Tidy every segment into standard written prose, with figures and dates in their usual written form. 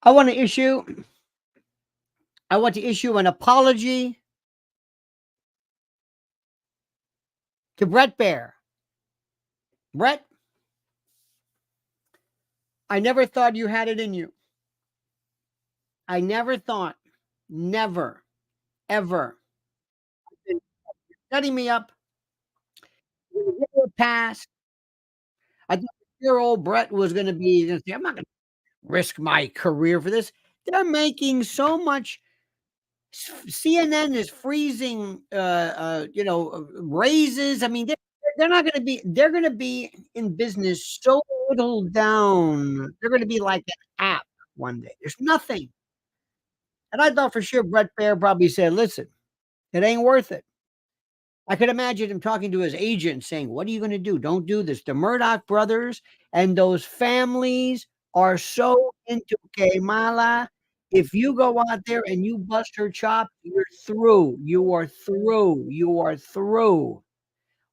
I want to issue I want to issue an apology to Bret Baier. Bret, I never thought you had it in you. I never thought, never, ever, setting me up with a pass. I thought your old Bret was going to be, I'm not going to risk my career for this. They're making so much. CNN is freezing, raises. I mean, they're not going to be. They're going to be in business so little down. They're going to be like an app one day. There's nothing. And I thought for sure Bret Baier probably said, "Listen, it ain't worth it." I could imagine him talking to his agent saying, "What are you going to do? Don't do this." The Murdoch brothers and those families are so into Kamala. If you go out there and you bust her chop, you're through. You are through. You are through.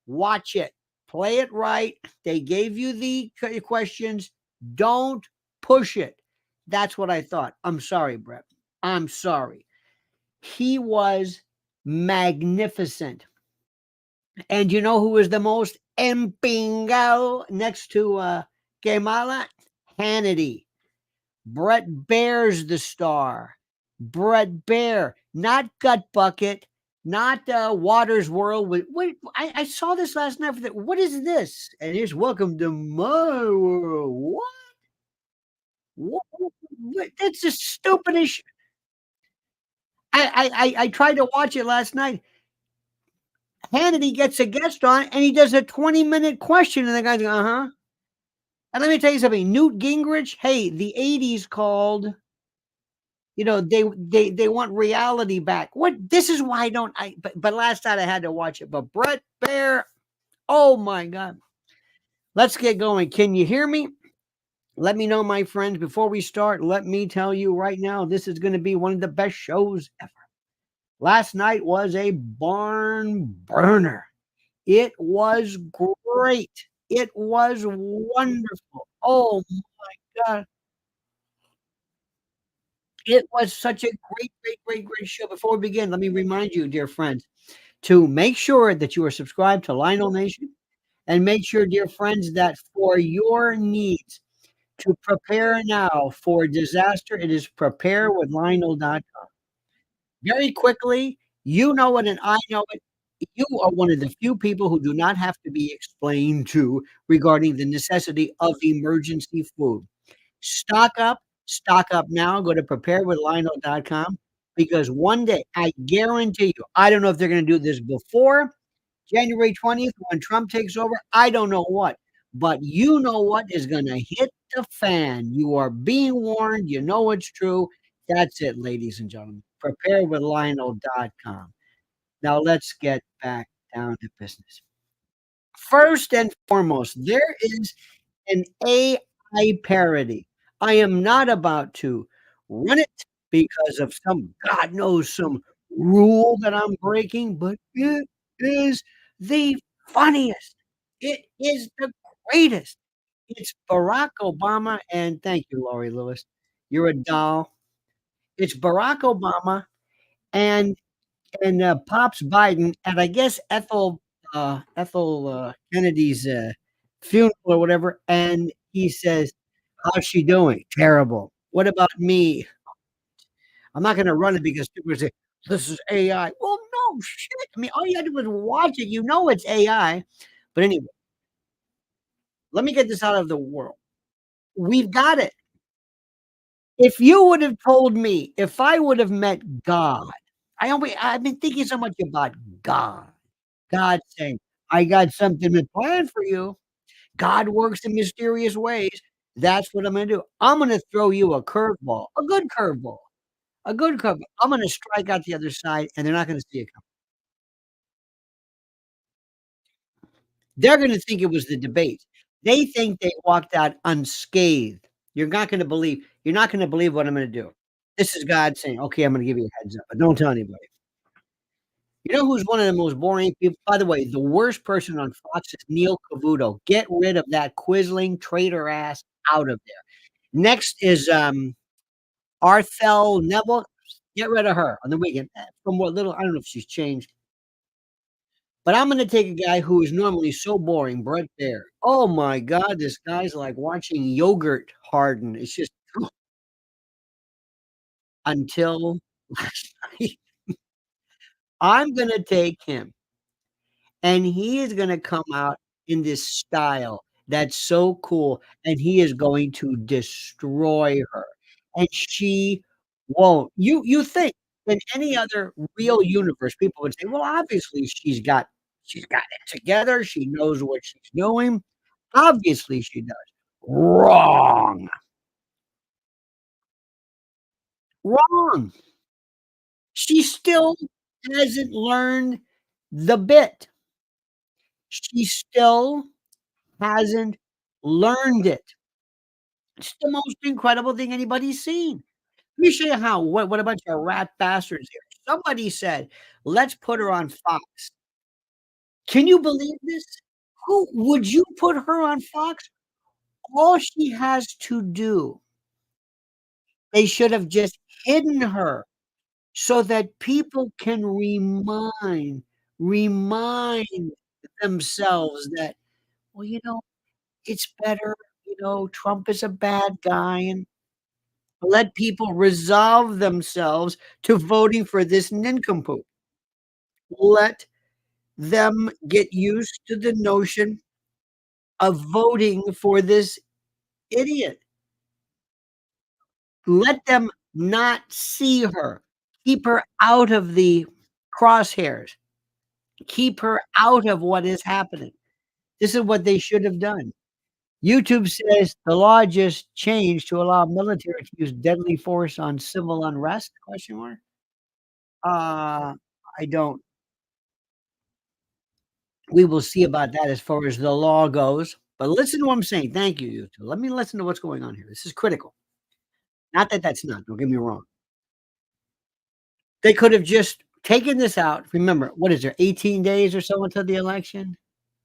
Watch it. Play it right. They gave you the questions. Don't push it. That's what I thought. I'm sorry, Bret. I'm sorry. He was magnificent. And you know who was the most empingo next to Kamala? Hannity. Bret Baier's the star. Bret Baier, not Gut Bucket, not Waters World. I saw this last night. What is this? And here's welcome to my world. What? That's the stupidest. I tried to watch it last night. Hannity gets a guest on, and he does a 20-minute question, and the guy's going, uh-huh. And let me tell you something. Newt Gingrich, hey, the 80s called, they want reality back. What? This is why but last night I had to watch it. But Bret Baier, oh my God. Let's get going. Can you hear me? Let me know, my friends. Before we start, let me tell you right now, this is going to be one of the best shows ever. Last night was a barn burner. It was great. It was wonderful. Oh my God. It was such a great show. Before we begin, let me remind you, dear friends, to make sure that you are subscribed to Lionel Nation, and make sure, dear friends, that for your needs to prepare now for disaster, it is preparewithlionel.com. Very quickly, you know it and I know it. You are one of the few people who do not have to be explained to regarding the necessity of emergency food. Stock up now. Go to preparewithlionel.com, because one day, I guarantee you, I don't know if they're going to do this before January 20th when Trump takes over. I don't know what, but you know what is going to hit the fan. You are being warned. You know it's true. That's it, ladies and gentlemen. Preparewithlionel.com. Now let's get back down to business. First and foremost, there is an AI parody. I am not about to run it because of God knows, some rule that I'm breaking, but it is the funniest. It is the greatest. It's Barack Obama, and thank you, Laurie Lewis. You're a doll. It's Barack Obama and Pops Biden at, I guess, Ethel Kennedy's funeral or whatever, and he says, "How's she doing? Terrible. What about me? I'm not going to run it because people say this is AI." Well, no shit. I mean, all you had to do was watch it. You know it's AI. But anyway, let me get this out of the world. We've got it. If you would have told me, if I would have met God, I've been thinking so much about God. God saying, "I got something planned for you." God works in mysterious ways. That's what I'm gonna do. I'm gonna throw you a curveball, a good curveball, a good curveball. I'm gonna strike out the other side, and they're not gonna see it coming. They're gonna think it was the debate. They think they walked out unscathed. You're not gonna believe what I'm gonna do. This is God saying, "Okay, I'm gonna give you a heads up, but don't tell anybody." You know who's one of the most boring people? By the way, the worst person on Fox is Neil Cavuto. Get rid of that quizzling traitor ass out of there. Next is Arthel Neville, get rid of her on the weekend. From what little I don't know if she's changed, but I'm gonna take a guy who is normally so boring, Bret Baier. Oh my god, this guy's like watching yogurt harden. It's just until last night. I'm gonna take him, and he is gonna come out in this style that's so cool, and he is going to destroy her, and she won't. You think in any other real universe, people would say, "Well, obviously she's got it together, she knows what she's doing. Obviously she does." Wrong, wrong. She still hasn't learned the bit. She still hasn't learned it. It's the most incredible thing anybody's seen. Let me show you how what a bunch of rat bastards here. Somebody said, "Let's put her on Fox." Can you believe this? Who would you put her on Fox? All she has to do, they should have just hidden her so that people can remind themselves that, "Well, it's better, Trump is a bad guy," and let people resolve themselves to voting for this nincompoop. Let them get used to the notion of voting for this idiot. Let them not see her. Keep her out of the crosshairs. Keep her out of what is happening. This is what they should have done. YouTube says the law just changed to allow military to use deadly force on civil unrest? Question mark. I don't. We will see about that as far as the law goes. But listen to what I'm saying. Thank you, YouTube. Let me listen to what's going on here. This is critical. Not that that's not. Don't get me wrong. They could have just taken this out. Remember, what is there, 18 days or so until the election?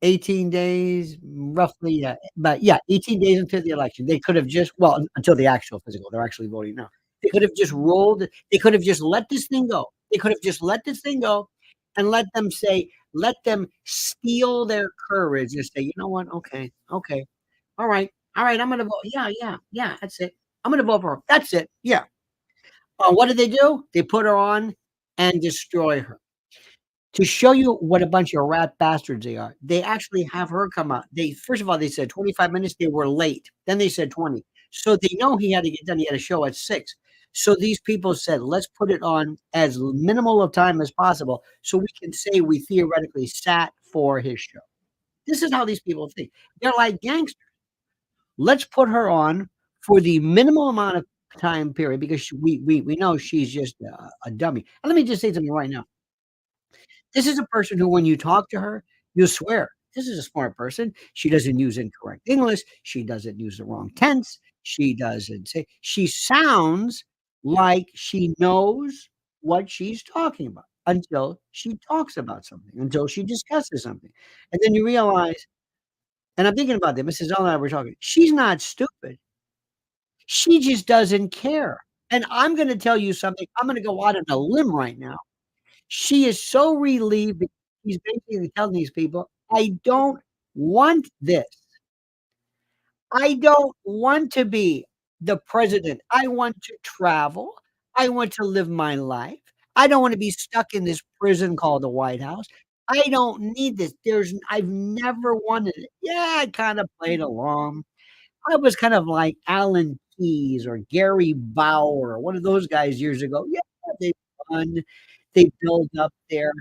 18 days, roughly, yeah, but yeah, 18 days until the election. They could have just well, until the actual physical, they're actually voting now. They could have just rolled they could have just let this thing go. They could have just let this thing go and let them steal their courage and say, "You know what? Okay, okay. All right, I'm gonna vote. Yeah, yeah, yeah, that's it. I'm gonna vote for her. That's it. Yeah." What did they do? They put her on and destroy her. To show you what a bunch of rat bastards they are, they actually have her come out. They first of all, they said 25 minutes, they were late. Then they said 20. So they know he had to get done. He had a show at 6. So these people said, "Let's put it on as minimal of time as possible so we can say we theoretically sat for his show." This is how these people think. They're like gangsters. Let's put her on for the minimal amount of time period because we know she's just a dummy. And let me just say something right now. This is a person who, when you talk to her, you swear, "This is a smart person. She doesn't use incorrect English. She doesn't use the wrong tense. She doesn't say" she sounds like she knows what she's talking about until she talks about something, until she discusses something. And then you realize and I'm thinking about this, Mrs. Ellen and I were talking, she's not stupid. She just doesn't care. And I'm gonna tell you something, I'm gonna go out on a limb right now. She is so relieved because she's basically telling these people, "I don't want this. I don't want to be the president. I want to travel. I want to live my life. I don't wanna be stuck in this prison called the White House. I don't need this. I've never wanted it." Yeah, I kinda played along. I was kind of like Alan Keyes or Gary Bauer, one of those guys years ago. Yeah, they won. They build up their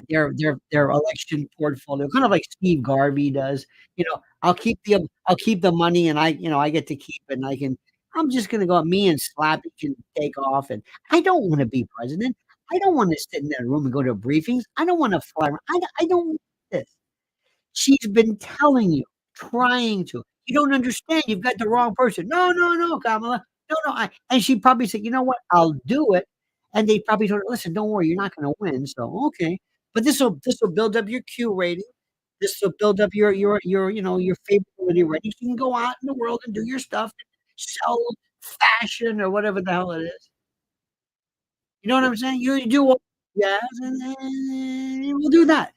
election portfolio, kind of like Steve Garvey does. I'll keep the money and I get to keep it and I'm just gonna go me and Slappy can take off, and I don't wanna be president. I don't wanna sit in that room and go to briefings. I don't wanna fly around. I don't want this. She's been telling you, trying to. You don't understand, you've got the wrong person. "No, no, no, Kamala. No, no, I" and she probably said, "You know what? I'll do it." And they probably told her, "Listen, don't worry, you're not gonna win, so okay." But this'll build up your Q rating. This will build up your favorability rating. You can go out in the world and do your stuff, sell fashion or whatever the hell it is. You know what I'm saying? You do all jazz and then we'll do that.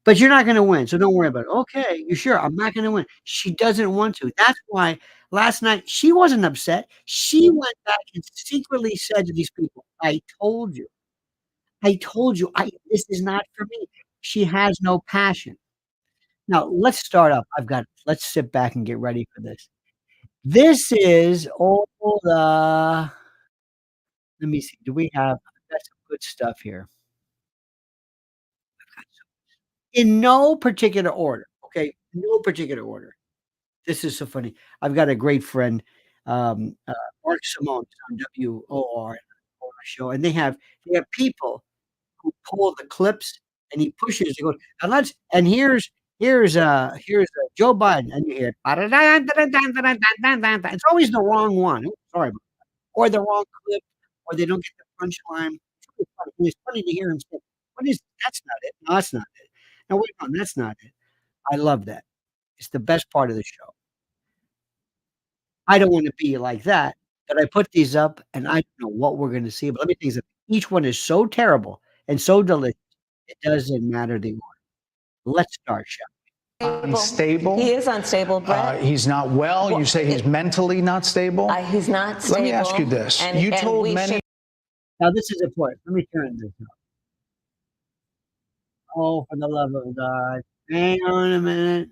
But you're not gonna win, so don't worry about it. "Okay, you sure? I'm not gonna win." She doesn't want to. That's why last night she wasn't upset. She went back and secretly said to these people, I told you, this is not for me." She has no passion. Now, let's start up. Let's sit back and get ready for this. This is all the let me see, do we have I've got some good stuff here. In no particular order, okay? No particular order. This is so funny. I've got a great friend, um, uh, Mark Simone on WOR on the show, and they have people who pull the clips and he pushes, he goes, "And let's and here's Joe Biden," and you hear, it's always the wrong one. Oops, sorry, or the wrong clip, or they don't get the punchline. It's really funny. It's funny to hear him say, "What is that's not it. No, that's not it. No, wait, no, that's not it." I love that. It's the best part of the show. I don't wanna be like that, but I put these up and I don't know what we're gonna see, but let me tell you something. Each one is so terrible and so delicious, it doesn't matter the order. Let's start, shall Unstable. He is unstable, Bret. He's not well. You say he's mentally not stable. He's not stable. Let me ask you this: you told many. Now this is important. Let me turn this up. Oh, for the love of God. Hang on a minute.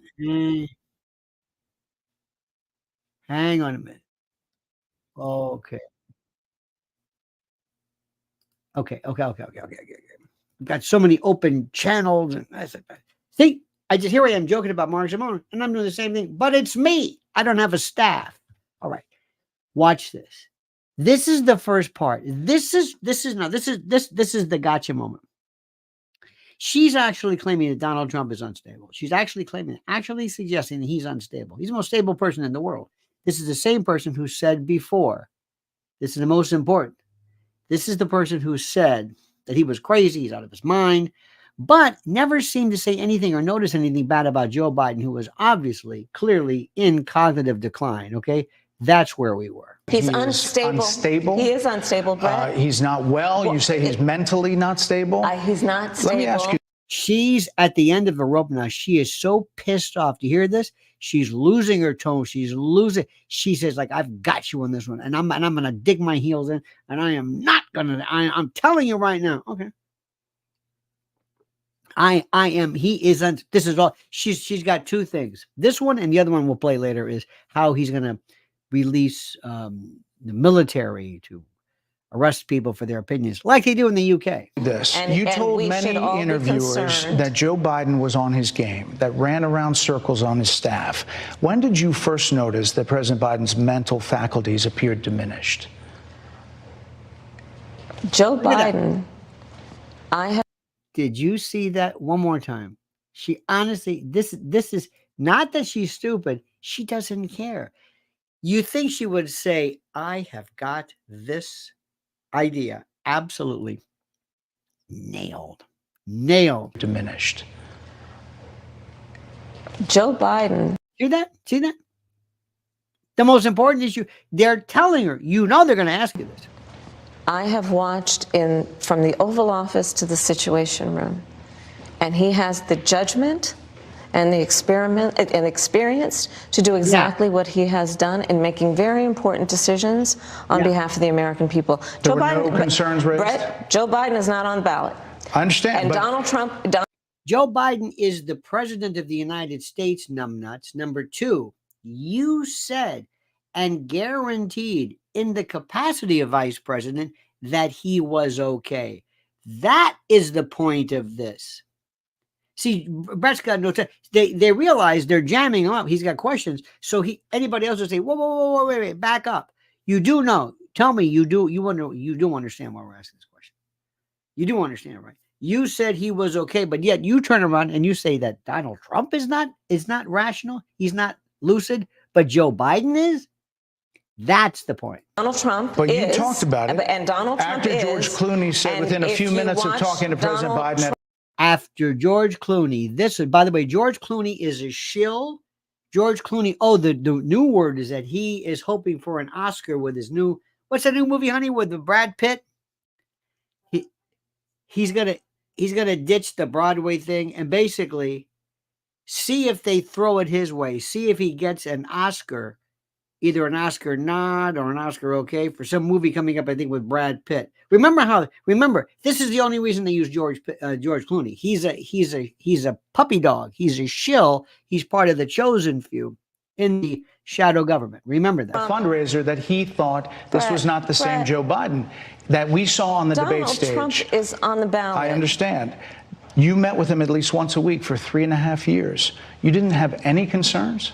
Hang on a minute. Okay. Okay. We've got so many open channels and I said, see, here I am joking about Mark Simone, and I'm doing the same thing, but it's me. I don't have a staff. All right. Watch this. This is the first part. This is the gotcha moment. She's actually claiming that Donald Trump is unstable. She's actually suggesting that he's unstable. He's the most stable person in the world. This is the same person who said before, this is the most important. This is the person who said that he was crazy, he's out of his mind, but never seemed to say anything or notice anything bad about Joe Biden, who was obviously, clearly in cognitive decline, okay? That's where we were. He's unstable. He is unstable, Bret. He's not well. You say he's mentally not stable. He's not stable. Let me ask you. She's at the end of the rope now. She is so pissed off. Do you hear this? She's losing her tone. She's losing. She says, like, I've got you on this one. And I'm gonna dig my heels in. And I am not gonna, I'm telling you right now. Okay. He isn't, this is all, she's got two things. This one and the other one we'll play later is how he's gonna release the military to arrest people for their opinions, like they do in the UK. You told many interviewers that Joe Biden was on his game, that ran around circles on his staff. When did you first notice that President Biden's mental faculties appeared diminished? Joe Biden, Did you see that one more time? She honestly, this is not that she's stupid. She doesn't care. You think she would say, I have got this idea absolutely nailed. Diminished. Joe Biden. See that? The most important issue, they're telling her, they're going to ask you this. I have watched from the Oval Office to the Situation Room, and he has the judgment and the experience to do exactly what he has done in making very important decisions on behalf of the American people. There were no concerns raised? Bret, Joe Biden is not on the ballot. I understand. And Donald Trump. Joe Biden is the president of the United States, numbnuts. Number two, you said and guaranteed in the capacity of vice president that he was okay. That is the point of this. See, Bret's got no time. They realize they're jamming him up. He's got questions. So anybody else will say, whoa, wait, back up. You do know. Tell me you do understand why we're asking this question. You do understand, right? You said he was okay, but yet you turn around and you say that Donald Trump is not rational. He's not lucid, but Joe Biden is. That's the point. Donald Trump but you talked about it. And Donald Trump after George Clooney said within a few minutes of talking to President Biden. After George Clooney, by the way, George Clooney is a shill George Clooney. Oh, the new word is that he is hoping for an Oscar with his new, what's that new movie, honey, with the Brad Pitt? He's gonna ditch the Broadway thing and basically see if they throw it his way. See if he gets an Oscar, either an Oscar nod or an Oscar okay for some movie coming up, I think, with Brad Pitt. Remember, this is the only reason they use George Clooney. He's a puppy dog. He's a shill. He's part of the chosen few in the shadow government. Remember that. A fundraiser that he thought this was not the same Joe Biden that we saw on the debate stage. Donald Trump is on the ballot. I understand. You met with him at least once a week for 3.5 years. You didn't have any concerns?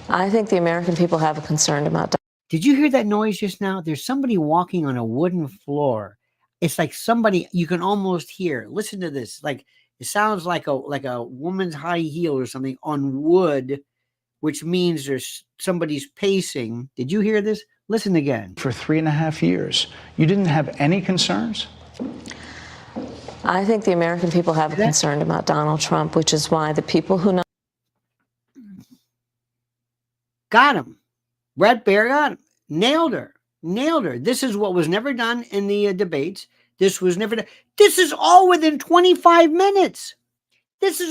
I think the American people have a concern about. Did you hear that noise just now? There's somebody walking on a wooden floor. It's like somebody, you can almost hear. Listen to this. Like, it sounds like a woman's high heel or something on wood, which means there's somebody's pacing. Did you hear this? Listen again. For 3.5 years. You didn't have any concerns? I think the American people have a concern about Donald Trump, which is why the people who know. Got him. Bret Baier got him. Nailed her. This is what was never done in the debates. This was never done. This is all within 25 minutes. This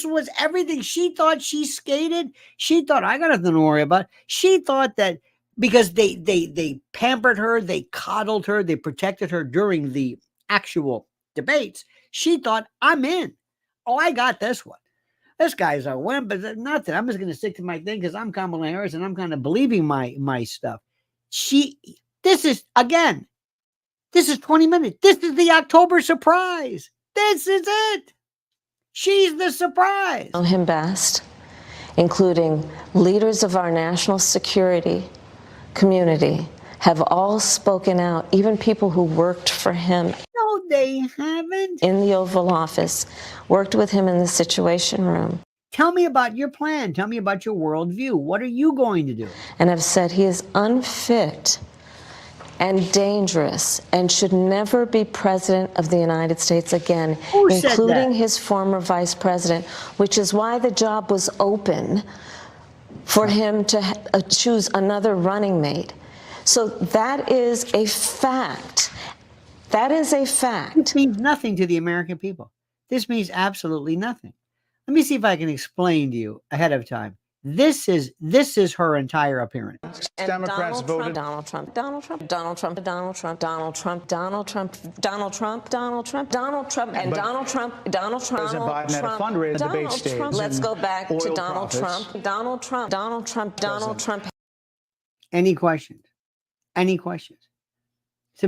was everything. She thought she skated. She thought, I got nothing to worry about. She thought that because they pampered her, they coddled her, they protected her during the actual debates. She thought, I'm in. Oh, I got this one. This guy's a wimp, but nothing. I'm just going to stick to my thing because I'm Kamala Harris and I'm kind of believing my stuff. This is 20 minutes. This is the October surprise. This is it. She's the surprise. Know him best, including leaders of our national security community, have all spoken out, even people who worked for him. No, they haven't. In the Oval Office, worked with him in the Situation Room. Tell me about your plan. Tell me about your worldview. What are you going to do? And have said he is unfit and dangerous and should never be president of the United States again, including his former vice president, which is why the job was open for him to choose another running mate. So that is a fact. That is a fact. This means nothing to the American people. This means absolutely nothing. Let me see if I can explain to you ahead of time. This is her entire appearance. And Democrats voted. Donald Trump, Donald Trump, Donald Trump, Donald Trump, Donald Trump, Donald Trump, Donald Trump, Donald Trump, Donald Trump, and Donald Trump, Donald Trump. President Biden had a fundraiser debate stage. Let's go back to Donald Trump, Donald Trump, Donald Trump, Donald Trump. Any questions? Any questions? It's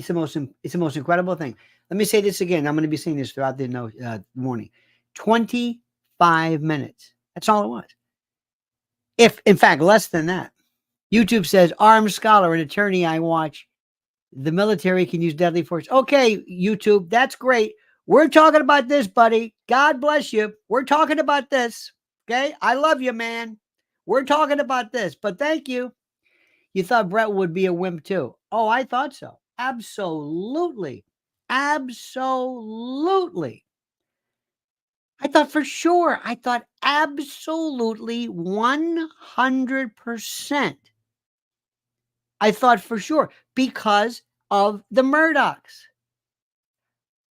the most incredible thing. Let me say this again. I'm going to be saying this throughout the morning. 25 minutes. That's all it was. If, in fact, less than that. YouTube says, armed scholar, an attorney I watch. The military can use deadly force. Okay, YouTube, that's great. We're talking about this, buddy. God bless you. We're talking about this. Okay? I love you, man. We're talking about this, but thank you. You thought Bret would be a wimp too. Oh, I thought so. Absolutely. Absolutely. I thought for sure. I thought absolutely 100%. I thought for sure because of the Murdochs.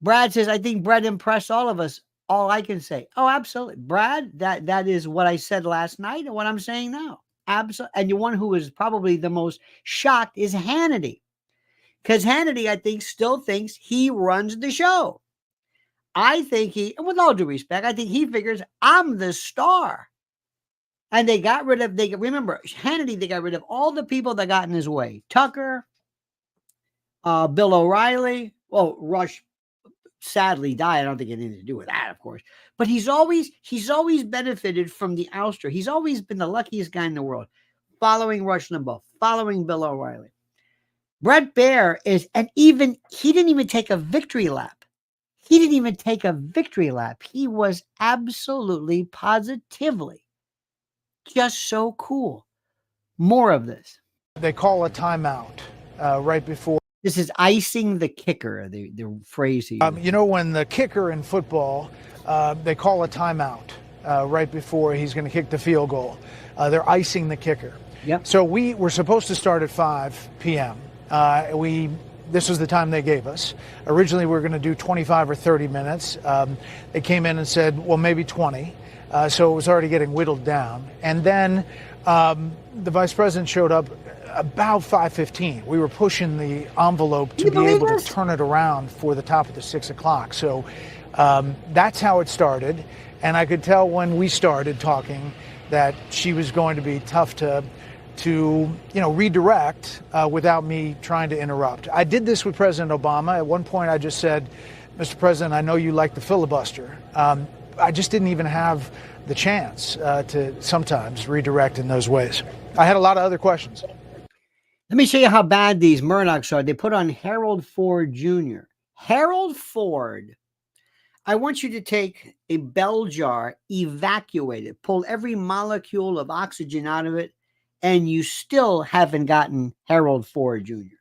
Brad says, I think Bret impressed all of us. All I can say. Oh, absolutely. Brad, that is what I said last night and what I'm saying now. Absolutely. And the one who is probably the most shocked is Hannity. Because Hannity, I think, still thinks he runs the show. I think and with all due respect, I think he figures I'm the star. And they got rid of, remember, Hannity, they got rid of all the people that got in his way. Tucker, Bill O'Reilly. Well, Rush sadly died. I don't think it had anything to do with that, of course. But he's always benefited from the ouster. He's always been the luckiest guy in the world. Following Rush Limbaugh, following Bill O'Reilly. Bret Baier and he didn't even take a victory lap. He was absolutely, positively just so cool. More of this. They call a timeout right before. This is icing the kicker, the phrase he used. You know, when the kicker in football, they call a timeout right before he's going to kick the field goal. They're icing the kicker. Yep. So we were supposed to start at 5 p.m. This was the time they gave us. Originally, we were going to do 25 or 30 minutes. They came in and said, well, maybe 20. So it was already getting whittled down. And then the vice president showed up about 5:15. We were pushing the envelope to be able to turn it around for the top of the 6 o'clock. So that's how it started. And I could tell when we started talking that she was going to be tough to redirect without me trying to interrupt. I did this with President Obama. At one point, I just said, Mr. President, I know you like the filibuster. I just didn't even have the chance to sometimes redirect in those ways. I had a lot of other questions. Let me show you how bad these Murdochs are. They put on Harold Ford Jr. Harold Ford, I want you to take a bell jar, evacuate it, pull every molecule of oxygen out of it, and you still haven't gotten Harold Ford Jr.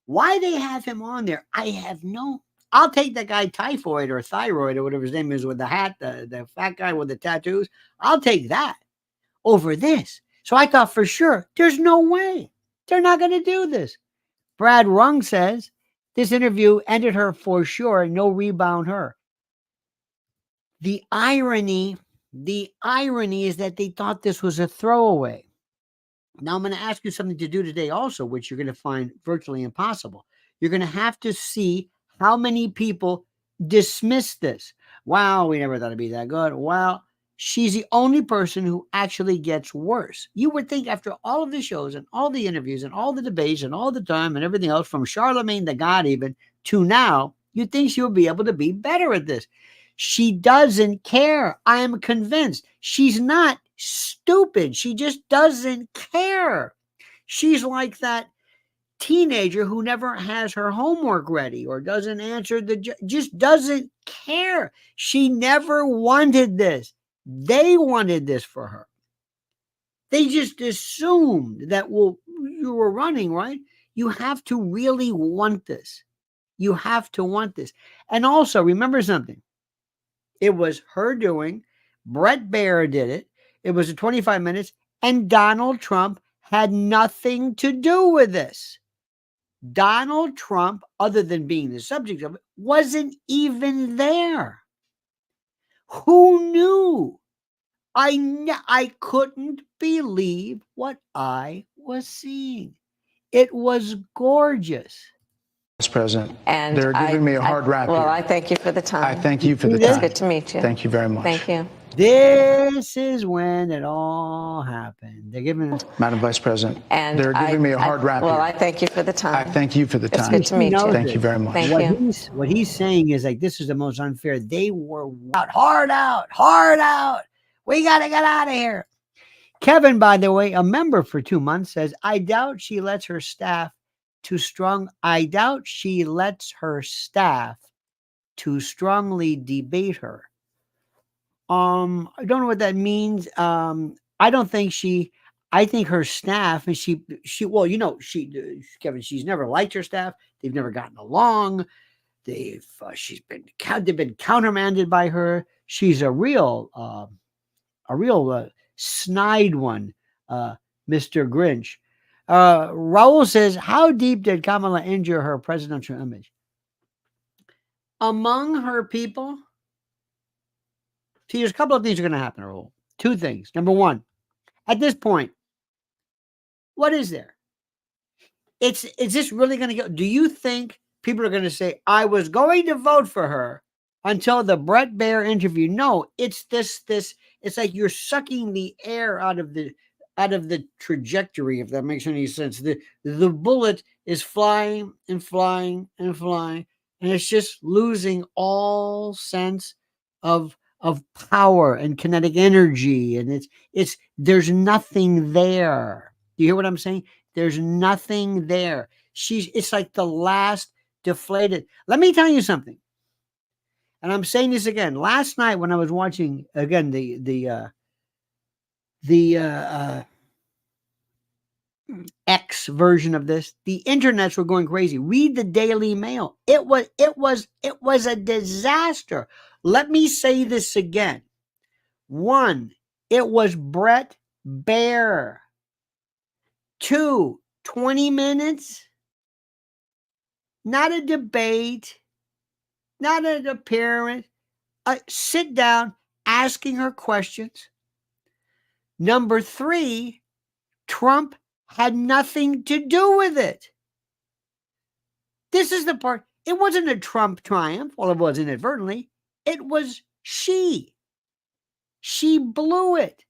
Why they have him on there, I have no. I'll take that guy Typhoid or Thyroid or whatever his name is with the hat, the fat guy with the tattoos. I'll take that over this. So I thought for sure, there's no way. They're not going to do this. Brad Rung says this interview ended her for sure. No rebound her. The irony is that they thought this was a throwaway. Now I'm going to ask you something to do today also, which you're going to find virtually impossible. You're going to have to see how many people dismiss this. Wow, we never thought it'd be that good. Well, she's the only person who actually gets worse. You would think after all of the shows and all the interviews and all the debates and all the time and everything else, from Charlemagne to God even to now, you'd think she would be able to be better at this. She doesn't care. I am convinced. She's not stupid. She just doesn't care. She's like that teenager who never has her homework ready or doesn't answer just doesn't care. She never wanted this. They wanted this for her. They just assumed that, well, you were running, right? You have to really want this. You have to want this. And also, remember something. It was her doing. Bret Baier did it. It was 25 minutes. And Donald Trump had nothing to do with this. Donald Trump, other than being the subject of it, wasn't even there. Who knew? I couldn't believe what I was seeing. It was gorgeous. Vice President, and they're giving me a hard rap Well, here. I thank you for the time. I thank you for the time. It's good to meet you. Thank you very much. Thank you. This is when it all happened. They're giving Madam Vice President, and they're giving me a hard rap Well, here. I thank you for the time. I thank you for the time. It's good to meet you. Thank you very much. Thank you. What he's saying is like, this is the most unfair. They were hard out. We got to get out of here. Kevin, by the way, a member for 2 months, says, I doubt she lets her staff too strongly debate her. I don't know what that means. I don't think I think her staff, and Kevin, she's never liked her staff. They've never gotten along. They've been countermanded by her. She's a real snide one, Mr. Grinch. Raul says, how deep did Kamala injure her presidential image? Among her people, see, there's a couple of things are going to happen, Raul. Two things. Number one, at this point, what is there? Is this really going to go? Do you think people are going to say, I was going to vote for her until the Bret Baier interview? No, it's this. It's like you're sucking the air out of the trajectory, if that makes any sense. The bullet is flying and flying and flying, and it's just losing all sense of power and kinetic energy, and there's nothing there. Do you hear what I'm saying? There's nothing there. It's like the last deflated. Let me tell you something. And I'm saying this again. Last night when I was watching again the X version of this, the internets were going crazy. Read the Daily Mail. It was a disaster. Let me say this again. 1, it was Bret Baier. 2, 20 minutes. Not a debate, not an appearance. Sit down, asking her questions. Number 3, Trump had nothing to do with it. This is the part. It wasn't a Trump triumph. Well, it was inadvertently. It was she. She blew it.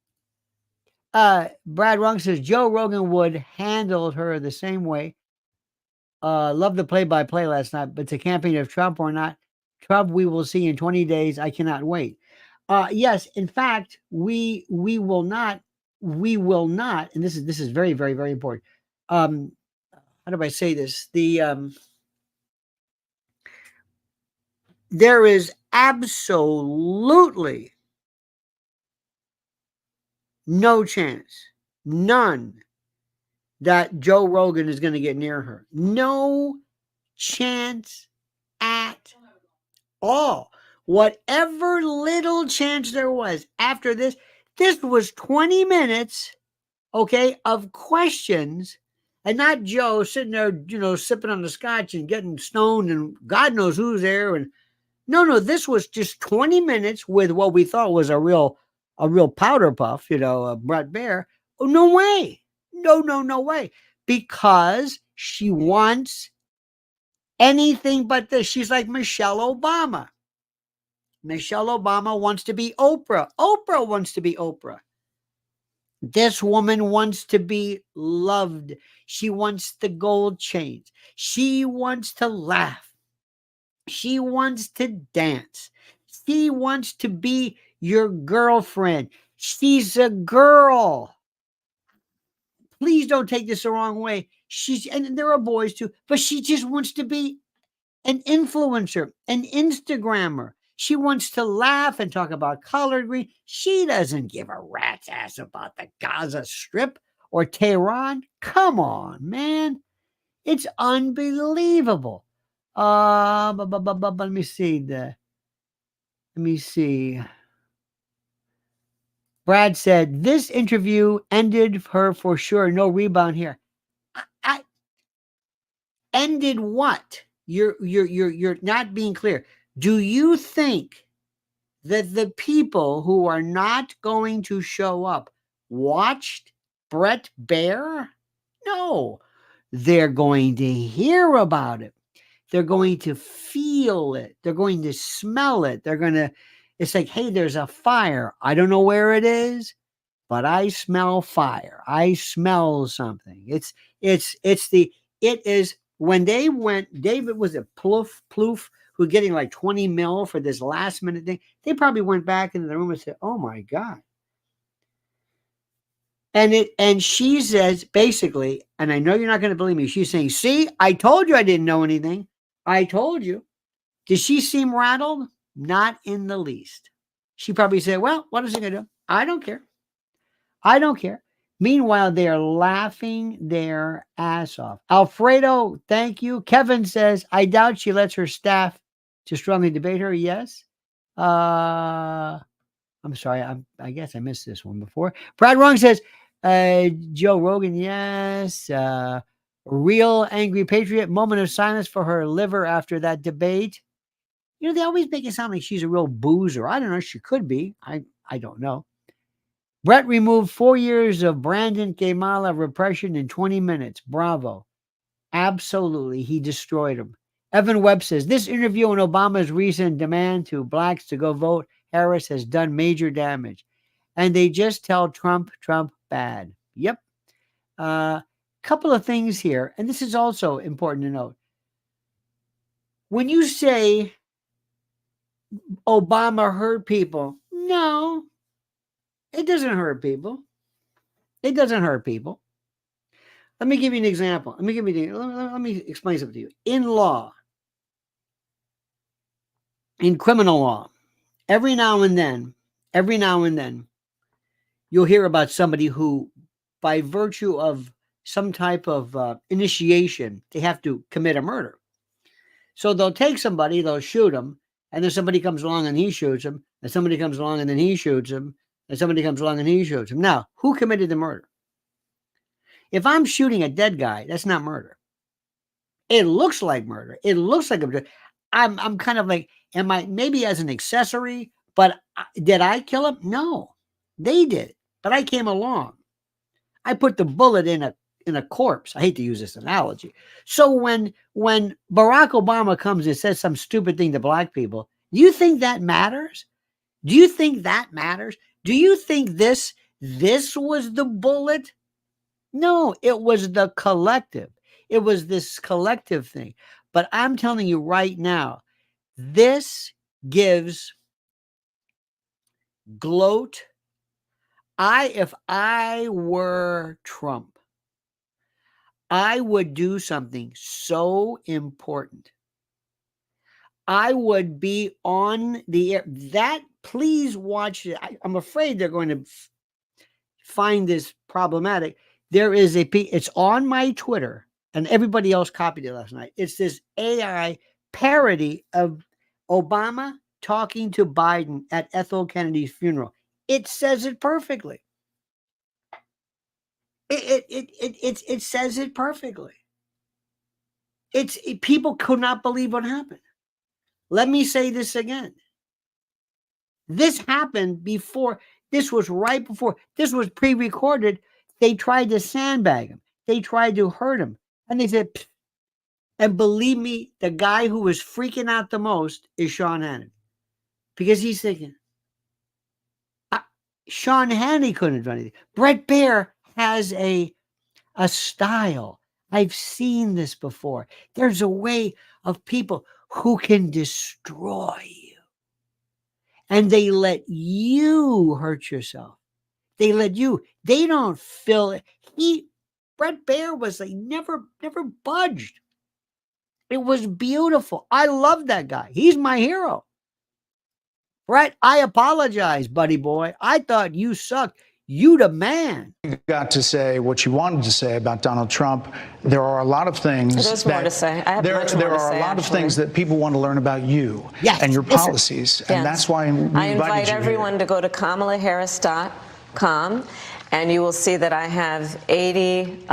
Brad Rung says Joe Rogan would handle her the same way. Love the play-by-play last night, but the campaign of Trump or not, Trump we will see in 20 days. I cannot wait. Yes, in fact, we will not, and this is very, very, very important. How do I say this? There is absolutely no chance, none, that Joe Rogan is going to get near her. No chance at all. Whatever little chance there was after this was 20 minutes, okay, of questions, and not Joe sitting there, sipping on the scotch and getting stoned and God knows who's there. And no, this was just 20 minutes with what we thought was a real powder puff, Bret Baier. Oh, no way. No way. Because she wants anything but this. She's like Michelle Obama. Michelle Obama wants to be Oprah. Oprah wants to be Oprah. This woman wants to be loved. She wants the gold chains. She wants to laugh. She wants to dance. She wants to be your girlfriend. She's a girl. Please don't take this the wrong way. And there are boys too, but she just wants to be an influencer, an Instagrammer. She wants to laugh and talk about collard green. She doesn't give a rat's ass about the Gaza Strip or Tehran. Come on, man. It's unbelievable. Let me see. Brad said, this interview ended her for sure. No rebound here. I ended what? You're not being clear. Do you think that the people who are not going to show up watched Bret Baier? No. They're going to hear about it. They're going to feel it. They're going to smell it. It's like, hey, there's a fire. I don't know where it is, but I smell fire. I smell something. It is when they went, David was a Plouffe, who was getting like 20 mil for this last minute thing. They probably went back into the room and said, oh my God. And she says, basically, and I know you're not going to believe me, she's saying, see, I told you I didn't know anything. I told you. Did she seem rattled? Not in the least. She probably said, well, what is it going to do? I don't care. I don't care. Meanwhile, they are laughing their ass off. Alfredo, thank you. Kevin says, I doubt she lets her staff to strongly debate her. Yes. I'm sorry. I guess I missed this one before. Brad Wrong says, Joe Rogan, yes. Real angry patriot. Moment of silence for her liver after that debate. They always make it sound like she's a real boozer. I don't know. She could be. I don't know. Bret removed 4 years of Brandon Kamala repression in 20 minutes. Bravo. Absolutely. He destroyed him. Evan Webb says, this interview on Obama's recent demand to blacks to go vote Harris has done major damage. And they just tell Trump bad. Yep. Couple of things here. And this is also important to note. When you say Obama hurt people, no, it doesn't hurt people. It doesn't hurt people. Let me give you an example. Let me explain something to you. In law, in criminal law, every now and then, you'll hear about somebody who, by virtue of some type of initiation, they have to commit a murder. So they'll take somebody, they'll shoot them, and then somebody comes along and he shoots him, and somebody comes along and then he shoots him. and somebody comes along and he shoots him. Now, who committed the murder? If I'm shooting a dead guy, that's not murder. It looks like murder. It looks like a. I'm kind of like, am I maybe as an accessory? But did I kill him? No, they did. But I came along. I put the bullet in a corpse. I hate to use this analogy. So when Barack Obama comes and says some stupid thing to black people, do you think that matters? Do you think that matters? Do you think this was the bullet? No, it was the collective. It was this collective thing. But I'm telling you right now, this gives gloat. If I were Trump, I would do something so important. I would be on the air. That, please watch it. I'm afraid they're going to find this problematic. There is it's on my Twitter, and everybody else copied it last night. It's this AI parody of Obama talking to Biden at Ethel Kennedy's funeral. It says it perfectly. It says it perfectly. People could not believe what happened. Let me say this again. This happened before. This was right before. This was pre-recorded. They tried to sandbag him. They tried to hurt him. And they said, pfft. And believe me, the guy who was freaking out the most is Sean Hannity. Because he's thinking, Sean Hannity couldn't have done anything. Bret Baier has a style. I've seen this before. There's a way of people who can destroy you. And they let you hurt yourself. They let you. They don't feel it. Bret Baier was like never budged. It was beautiful. I love that guy. He's my hero. Bret, I apologize, buddy boy. I thought you sucked. You the man. You got to say what you wanted to say about Donald Trump. There are a lot of things. There's more to say. I have there much more are to say, a lot of things that people want to learn about you and your policies, and that's why I invite everyone to go to kamalaharris.com, and you will see that I have 80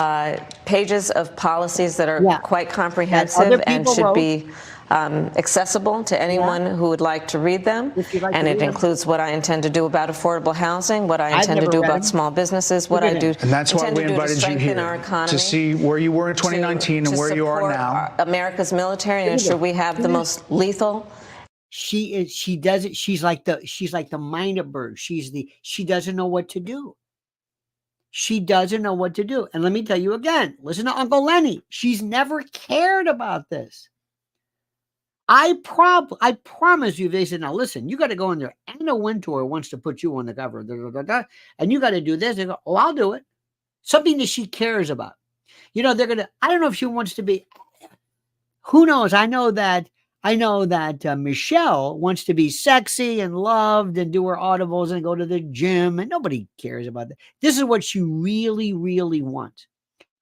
pages of policies that are quite comprehensive and should be accessible to anyone who would like to read them. And it includes what I intend to do about affordable housing, what I intend to do about small businesses, what I do and that's why we invited you here our economy, to see where you were in 2019 and where you are now. America's military and ensure we have the most lethal. She does it. She's like the minor bird. She doesn't know what to do. She doesn't know what to do. And let me tell you again, listen to Uncle Lenny. She's never cared about this. I promise you, they said, now listen, you got to go in there. Anna Wintour wants to put you on the cover, and you got to do this. They go, oh, I'll do it. Something that she cares about. You know, they're going to, I don't know if she wants to be, who knows? I know that Michelle wants to be sexy and loved and do her audibles and go to the gym, and nobody cares about that. This is what she really, really wants.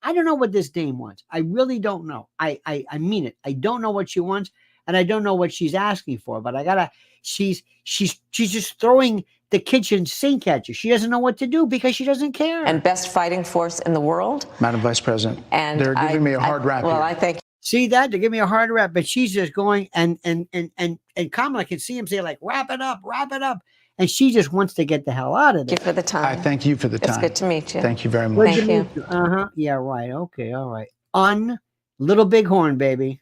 I don't know what this dame wants. I really don't know. I mean it. I don't know what she wants. And I don't know what she's asking for, but she's just throwing the kitchen sink at you. She doesn't know what to do because she doesn't care. And best fighting force in the world. Madam Vice President, and they're giving me a hard rap well, here. I think. See that? They're giving me a hard rap, but she's just going and Kamala can see him say like, wrap it up. And she just wants to get the hell out of there. Thank you for the time. I thank you for the time. It's good to meet you. Thank you very much. Thank you. Yeah, right. Okay, all right. Little Bighorn, baby.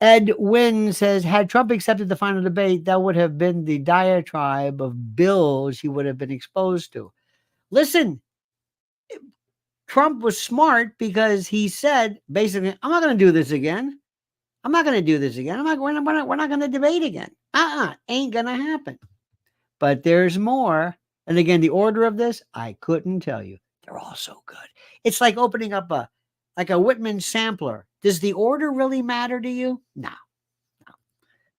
Ed Wynn says, had Trump accepted the final debate, that would have been the diatribe of bills he would have been exposed to. Listen, Trump was smart because he said, basically, I'm not going to do this again. We're not going to debate again. Ain't going to happen. But there's more. And again, the order of this, I couldn't tell you. They're all so good. It's like opening up a Whitman sampler. Does the order really matter to you? No.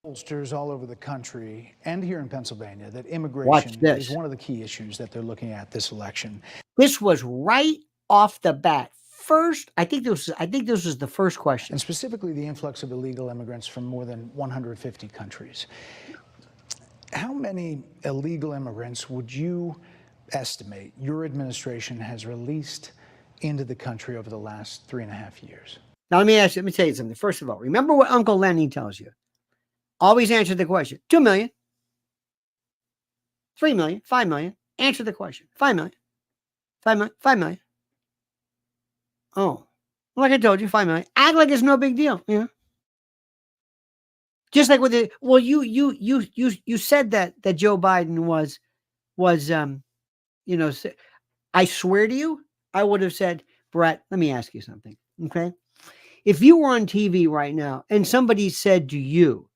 Pollsters all over the country and here in Pennsylvania that immigration is one of the key issues that they're looking at this election. This was right off the bat. First, I think this was the first question. And specifically the influx of illegal immigrants from more than 150 countries. How many illegal immigrants would you estimate your administration has released into the country over the last 3.5 years? Now, let me tell you something. First of all, remember what Uncle Lenny tells you. Always answer the question. 2 million, 3 million, 5 million. Answer the question. 5 million, 5 million, 5 million. Oh, like I told you, 5 million. Act like it's no big deal. Yeah. Just like with the, well, you said that Joe Biden was, I swear to you, I would have said, Brett, let me ask you something. Okay. If you were on TV right now and somebody said to you,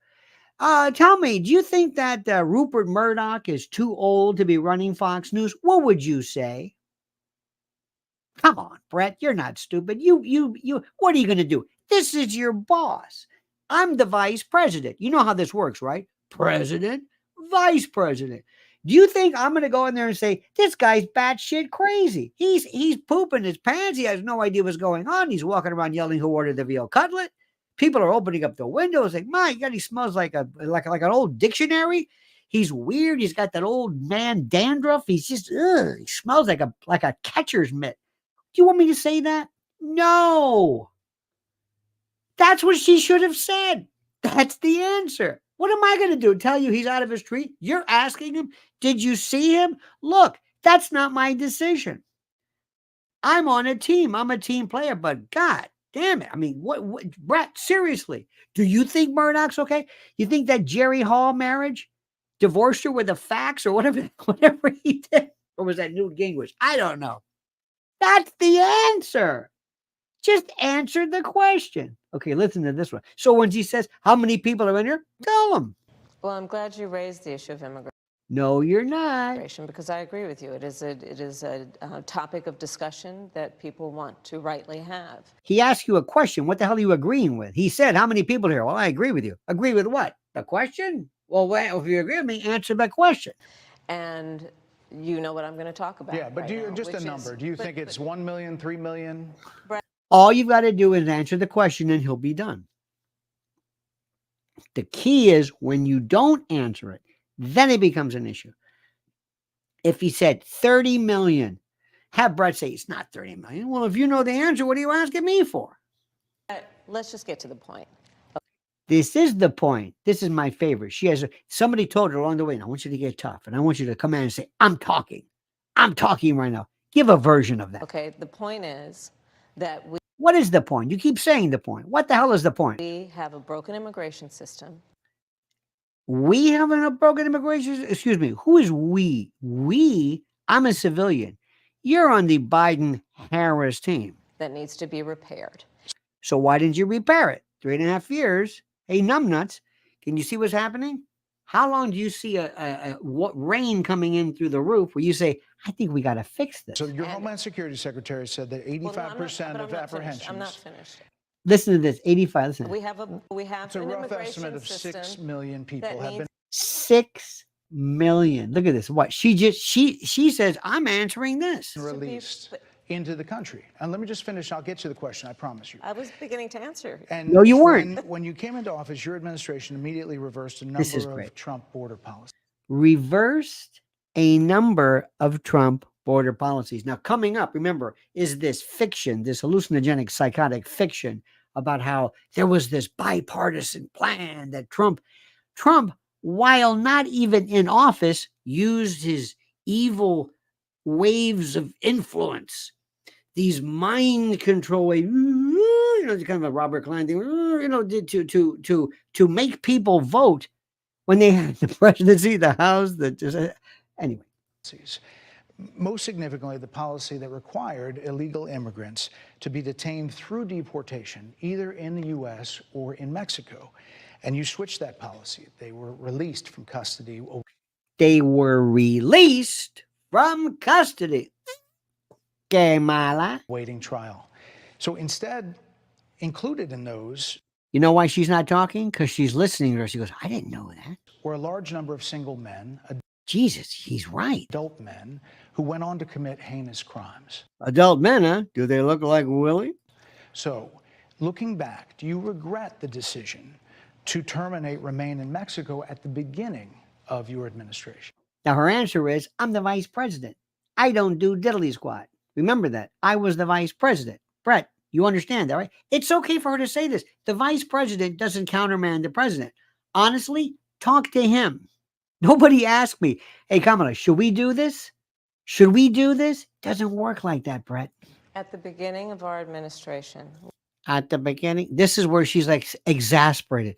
tell me, do you think that Rupert Murdoch is too old to be running Fox News? What would you say? Come on, Brett, you're not stupid. What are you going to do? This is your boss. I'm the vice president. You know how this works, right? President, vice president. Do you think I'm going to go in there and say, this guy's batshit crazy? He's pooping his pants. He has no idea what's going on. He's walking around yelling who ordered the veal cutlet. People are opening up the windows like, my God, he smells like an old dictionary. He's weird. He's got that old man dandruff. He's just, he smells like a catcher's mitt. Do you want me to say that? No. That's what she should have said. That's the answer. What am I going to do? Tell you he's out of his tree? You're asking him, did you see him? Look, that's not my decision. I'm on a team. I'm a team player, but God damn it. I mean, what Brett, seriously, do you think Murdoch's okay? You think that Jerry Hall marriage divorced her with a fax or whatever he did? Or was that Newt Gingrich? I don't know. That's the answer. Just answer the question. Okay, listen to this one. So when she says, how many people are in here? Tell them. Well, I'm glad you raised the issue of immigration. No, you're not. Because I agree with you. It is a topic of discussion that people want to rightly have. He asked you a question. What the hell are you agreeing with? He said, how many people here? Well, I agree with you. Agree with what? The question? Well, if you agree with me, answer that question. And you know what I'm going to talk about. Yeah, but right a number. Do you think it's 1 million, 3 million? All you've got to do is answer the question and he'll be done. The key is when you don't answer it, then it becomes an issue. If he said 30 million, have Brett say it's not 30 million. Well, if you know the answer, what are you asking me for? Let's just get to the point. This is the point. This is my favorite. Somebody told her along the way, I want you to get tough. And I want you to come in and say, I'm talking right now. Give a version of that. Okay. The point is that what is the point? You keep saying the point. What the hell is the point? We have a broken immigration system. We have a broken immigration. Excuse me. Who is we? I'm a civilian. You're on the Biden-Harris team. That needs to be repaired. So why didn't you repair it? 3.5 years. Hey, numbnuts. Can you see what's happening? How long do you see what rain coming in through the roof where you say, I think we got to fix this? So your Homeland Security Secretary said that 85% of apprehensions. I'm not finished. Listen to this. 85. Listen. We have it's a rough estimate of 6 million people have been. 6 million. Look at this. What she says, I'm answering this. Released into the country. And let me just finish. I'll get to the question. I promise you. I was beginning to answer. And no, you weren't. When you came into office, your administration immediately reversed a number of Trump border policies. Reversed a number of Trump border policies. Now, coming up, remember, is this fiction, this hallucinogenic, psychotic fiction about how there was this bipartisan plan that Trump, while not even in office, used his evil waves of influence, these mind control waves, kind of a Robert Klein thing, to make people vote when they had the presidency, the House, anyway. Most significantly, the policy that required illegal immigrants to be detained through deportation, either in the U.S. or in Mexico. And you switched that policy. They were released from custody. They were released from custody. Kamala. Waiting trial. So instead, included in those. You know why she's not talking? Because she's listening to her. She goes, I didn't know that. Were a large number of single men. Jesus, he's right. Adult men who went on to commit heinous crimes. Adult men, huh? Do they look like Willie? So, looking back, do you regret the decision to terminate Remain in Mexico at the beginning of your administration? Now, her answer is, I'm the vice president. I don't do diddly squat. Remember that. I was the vice president. Bret, you understand that, right? It's okay for her to say this. The vice president doesn't countermand the president. Honestly, talk to him. Nobody asked me, hey, Kamala, should we do this? Should we do this? Doesn't work like that, Bret. At the beginning of our administration. At the beginning, this is where she's like exasperated.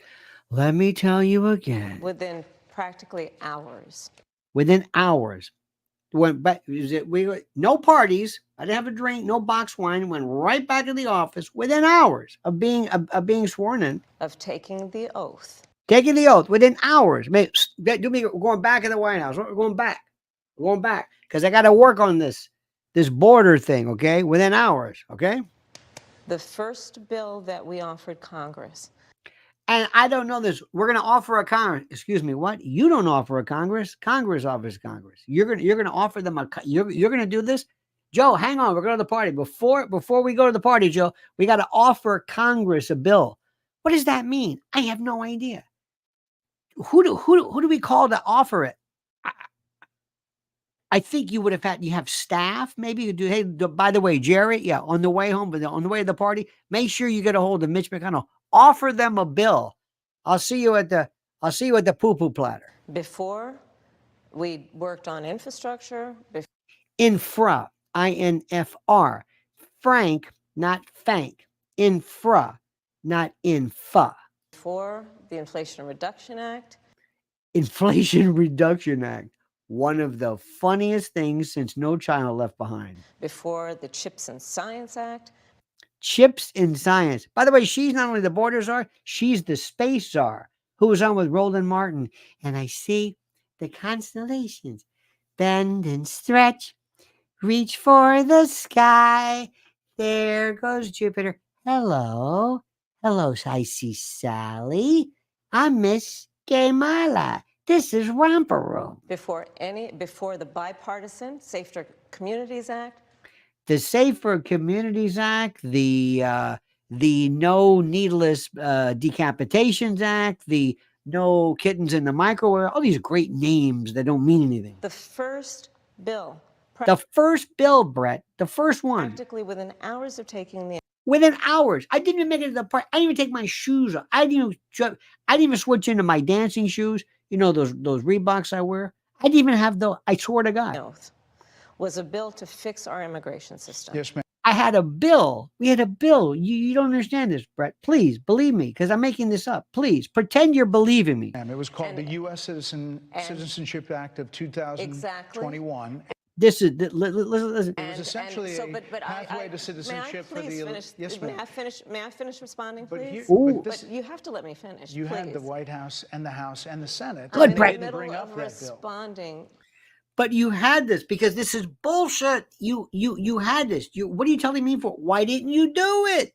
Let me tell you again. Within practically hours. Within hours. Went back. No parties. I didn't have a drink. No box wine. Went right back to the office within hours of being sworn in. Of taking the oath. Taking the oath within hours. Do me going back in the White House. We're going back. We're going back because I got to work on this border thing. Okay, within hours. Okay. The first bill that we offered Congress. And I don't know this. We're going to offer a Congress. Excuse me. What? You don't offer a Congress. Congress offers Congress. You're going to offer them you're going to do this, Joe. Hang on. We're going to the party. Before we go to the party, Joe, we got to offer Congress a bill. What does that mean? I have no idea. Who do we call to offer it? I think you have staff. Maybe you do. Hey, by the way, Jerry. Yeah, on the way home, but on the way to the party, make sure you get a hold of Mitch McConnell. Offer them a bill. I'll see you at the poo-poo platter. Before we worked on infrastructure. Infra, INFR. Frank, not fank. Infra, not infa. Before the Inflation Reduction Act. Inflation Reduction Act. One of the funniest things since No Child Left Behind. Before the Chips and Science Act. Chips in Science. By the way, she's not only the border czar, she's the space czar who was on with Roland Martin. And I see the constellations bend and stretch, reach for the sky. There goes Jupiter. Hello. Hello, I see Sally. I'm Miss Kamala. This is Romper Room. Before the bipartisan Safer Communities Act. The Safer Communities Act, the No Needless Decapitations Act, the No Kittens in the Microwave, all these great names that don't mean anything. The first bill. The first bill, Bret, the first one. Practically within hours of taking the. Within hours. I didn't even make it to the party. I didn't even take my shoes off. I didn't even switch into my dancing shoes. You know, those Reeboks I wear. I didn't even have those. I swear to God. Oath was a bill to fix our immigration system. Yes, ma'am. I had a bill. We had a bill. You don't understand this, Bret. Please believe me, because I'm making this up. Please pretend you're believing me. It was called the U.S. Citizenship Act of 2021. Exactly. This is listen. It was essentially a pathway to citizenship for the. Yes, ma'am. May I finish responding, please? But you have to let me finish. You please. had the White House and the House and the Senate. Good, Bret. Bring up that responding. But you had this because this is bullshit. You had this. What are you telling me for? Why didn't you do it?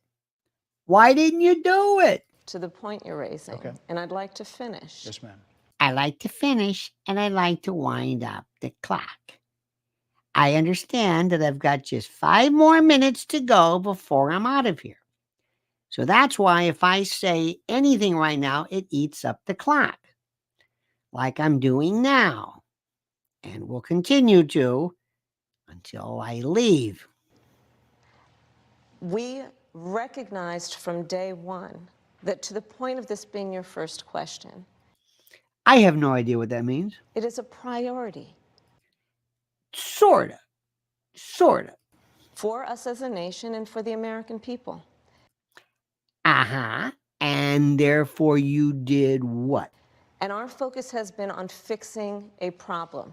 Why didn't you do it? To the point you're raising, okay. And I'd like to finish. Yes, ma'am. I like to finish, and I like to wind up the clock. I understand that I've got just 5 more minutes to go before I'm out of here. So that's why if I say anything right now, it eats up the clock, like I'm doing now, and will continue to until I leave. We recognized from day one that to the point of this being your first question. I have no idea what that means. It is a priority. Sort of. For us as a nation and for the American people. Uh-huh. And therefore you did what? And our focus has been on fixing a problem.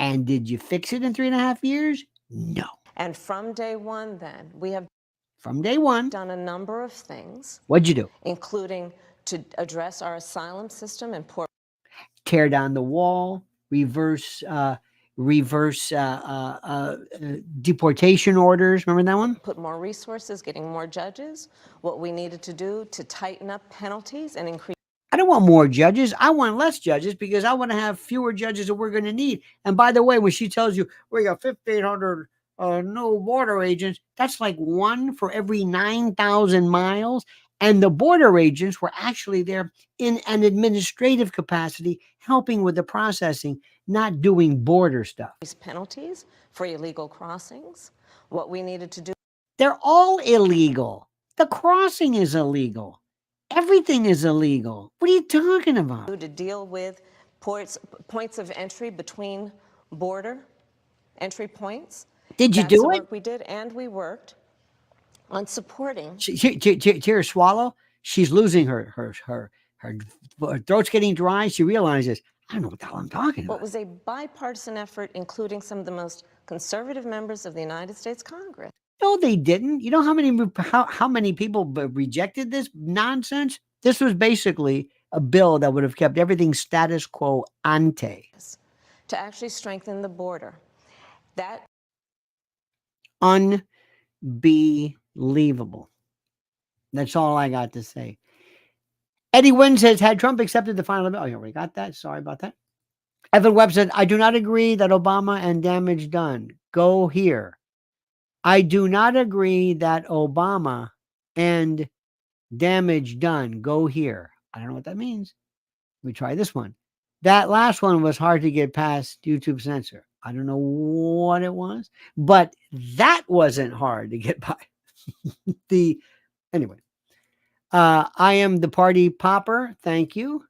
And did you fix it in 3.5 years? No. And from day one then, we have from day one done a number of things. What'd you do? Including to address our asylum system and tear down the wall, reverse deportation orders. Remember that one? Put more resources, getting more judges, what we needed to do to tighten up penalties and increase. I don't want more judges. I want less judges because I want to have fewer judges that we're going to need. And by the way, when she tells you we got 1,500 new border agents, that's like 1 for every 9,000 miles. And the border agents were actually there in an administrative capacity, helping with the processing, not doing border stuff. These penalties for illegal crossings. What we needed to do. They're all illegal. The crossing is illegal. Everything is illegal. What are you talking about? To deal with points of entry between border entry points. Did you That's do the it? work we did, and we worked on supporting. Here, swallow. She's losing her throat's getting dry. She realizes, I don't know what the hell I'm talking about. What was a bipartisan effort, including some of the most conservative members of the United States Congress. No, they didn't. You know how many people rejected this nonsense? This was basically a bill that would have kept everything status quo ante. To actually strengthen the border. That unbelievable. That's all I got to say. Eddie Wynn says, had Trump accepted the final bill? Oh, yeah, we got that. Sorry about that. Evan Webb said, I do not agree that Obama and damage done. Go here. I do not agree that Obama and damage done. Go here. I don't know what that means. Let me try this one. That last one was hard to get past YouTube censor. I don't know what it was, but that wasn't hard to get by. Anyway, I am the party popper. Thank you.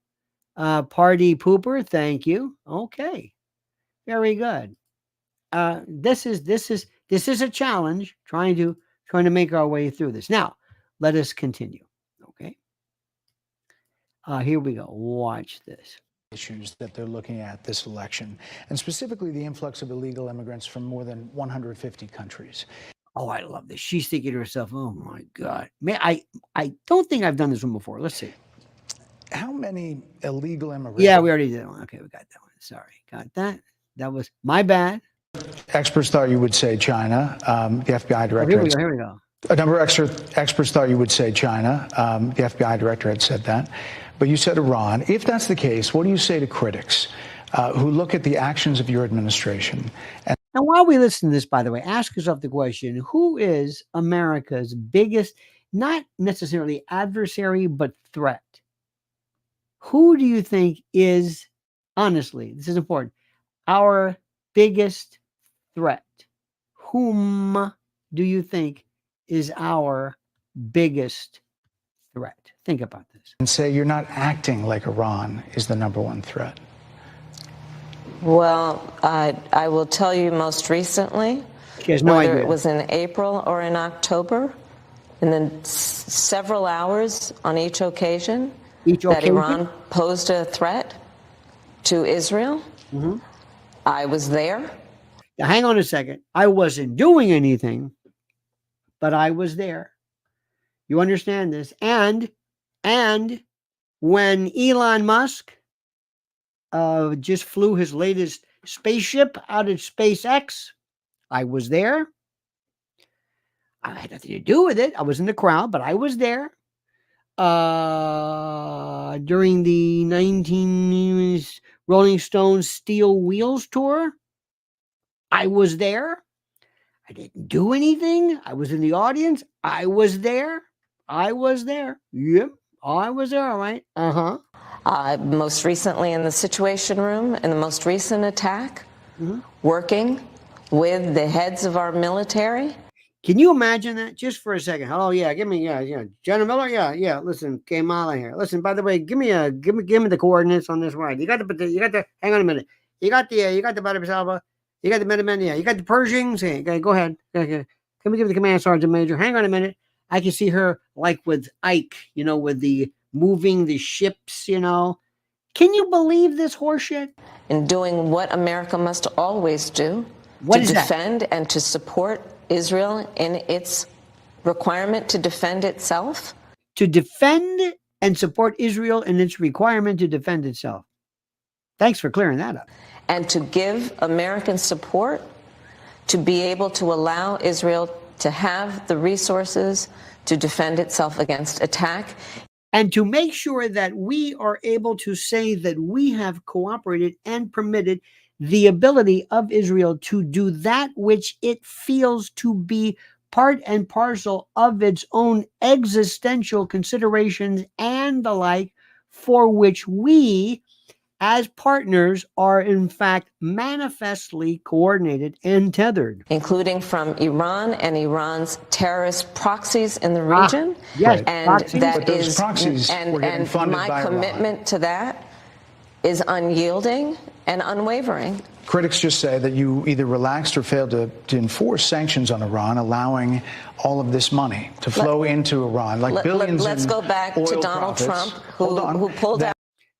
Party pooper. Thank you. Okay. Very good. This is a challenge trying to make our way through this. Now, let us continue. Okay. Here we go. Watch this. Issues that they're looking at this election, and specifically the influx of illegal immigrants from more than 150 countries. Oh, I love this. She's thinking to herself, oh my God. I don't think I've done this one before. Let's see. How many illegal immigrants? Yeah, we already did one. Okay, we got that one. Sorry. Got that. That was my bad. Experts thought you would say China. The FBI director. Oh, here we go. A number of experts thought you would say China. The FBI director had said that. But you said Iran. If that's the case, what do you say to critics who look at the actions of your administration? And while we listen to this, by the way, ask yourself the question, who is America's biggest, not necessarily adversary, but threat? Who do you think is, honestly, this is important, our biggest threat? Whom do you think is our biggest threat? Think about this. And say you're not acting like Iran is the number one threat. Well, I will tell you most recently, whether it was in April or in October, and then several hours on each occasion, that Iran posed a threat to Israel. Mm-hmm. I was there. Now, hang on a second. I wasn't doing anything, but I was there. You understand this? And when Elon Musk just flew his latest spaceship out of SpaceX, I was there. I had nothing to do with it. I was in the crowd, but I was there. During the 19 Rolling Stones Steel Wheels tour, I was there. I didn't do anything. I was in the audience. I was there. Yep. I was there. All right. Most recently in the Situation Room, in the most recent attack, working with the heads of our military. Can you imagine that just for a second? Oh yeah, give me General Miller. Yeah. Listen, Kamala here. Listen, by the way, give me the coordinates on this ride. You got the. Hang on a minute. You got the Bret Baier. You got the Minutemen. Yeah. You got the Pershings. Okay, go ahead. Okay. Can we give the command sergeant major? Hang on a minute. I can see her like with Ike, with the moving the ships. Can you believe this horseshit? In doing what America must always do to defend and to support Israel in its requirement to defend itself? To defend and support Israel in its requirement to defend itself. Thanks for clearing that up. And to give American support to be able to allow Israel to have the resources to defend itself against attack. And to make sure that we are able to say that we have cooperated and permitted the ability of Israel to do that which it feels to be part and parcel of its own existential considerations and the like, for which we, as partners are in fact manifestly coordinated and tethered. Including from Iran and Iran's terrorist proxies in the region. Yes, and proxies. that But those is, proxies were getting funded by my Iran. commitment to that is unyielding and unwavering. Critics just say that you either relaxed or failed to enforce sanctions on Iran, allowing all of this money to flow into Iran, like billions. Let's go back to Donald Trump, who pulled out.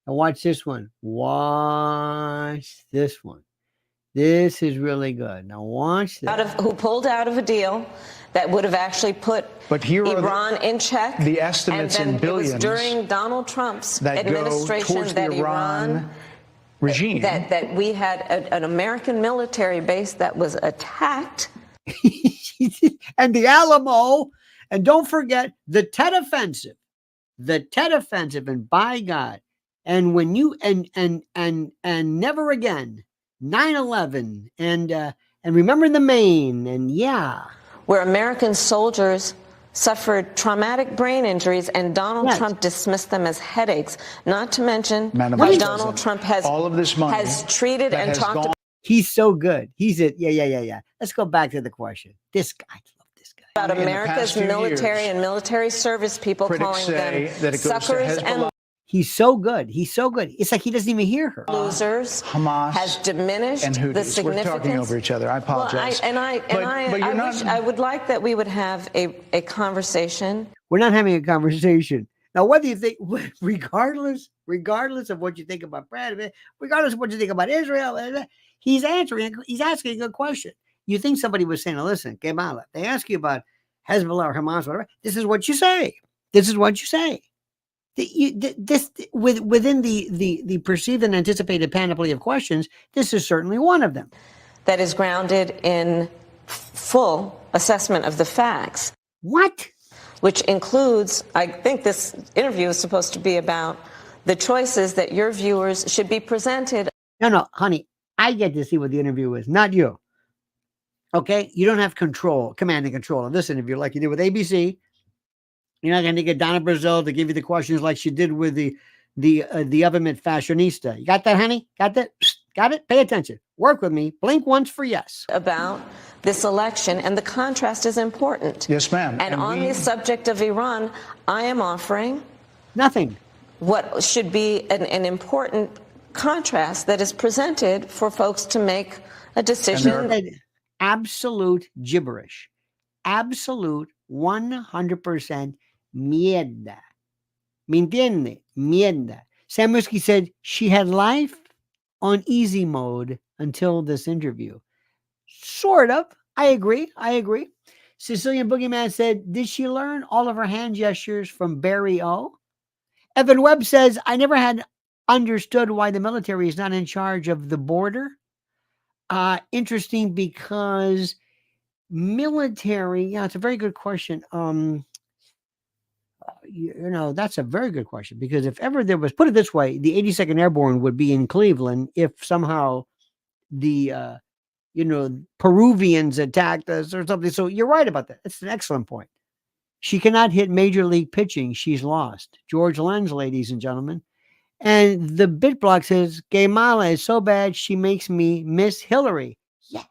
Now watch this one. Watch this one. This is really good. Now watch this. Who pulled out of a deal that would have actually put Iran in check. The estimates in billions. It was during Donald Trump's that administration go towards that the Iran regime. That we had an American military base that was attacked. And the Alamo. And don't forget the Tet Offensive. The Tet Offensive, and by God. And when you and never again, 9/11 and remember the Maine, and where American soldiers suffered traumatic brain injuries, and Donald Trump dismissed them as headaches. Not to mention how Donald Trump has all of this money has treated and talked about. He's so good. He's it. Yeah. Let's go back to the question. This guy. About America's military and military service people, calling them suckers and. He's so good. He's so good. It's like he doesn't even hear her. Losers. Hamas has diminished and the significance. We're talking over each other. I apologize. Well, I would like that we would have a conversation. We're not having a conversation. Now, whether you think, regardless of what you think about Brad, regardless of what you think about Israel, he's asking a good question. You think somebody was saying, listen, Kamala, they ask you about Hezbollah or Hamas, whatever, this is what you say. This is what you say. Within the perceived and anticipated panoply of questions, this is certainly one of them. That is grounded in full assessment of the facts. What? Which includes, I think this interview is supposed to be about the choices that your viewers should be presented. No, honey, I get to see what the interview is, not you. Okay? You don't have command and control of this interview like you did with ABC. You're not going to get Donna Brazil to give you the questions like she did with the oven mitt fashionista. You got that, honey? Got that? Got it? Pay attention. Work with me. Blink once for yes. About this election, and the contrast is important. Yes, ma'am. And on the subject of Iran, I am offering nothing. What should be an important contrast that is presented for folks to make a decision. Absolute gibberish. Absolute 100% mierda. ¿Me entiende? Mierda. Sam Muskie said she had life on easy mode until this interview. Sort of. I agree. Sicilian Boogeyman said, did she learn all of her hand gestures from Barry O? Evan Webb says, I never had understood why the military is not in charge of the border. Interesting, because military, it's a very good question. That's a very good question, because if ever there was, put it this way, the 82nd Airborne would be in Cleveland if somehow the Peruvians attacked us or something. So you're right about that. It's an excellent point. She cannot hit major league pitching. She's lost. George Lenz, ladies and gentlemen. And the BitBlock says, Kamala is so bad, she makes me miss Hillary. Yes.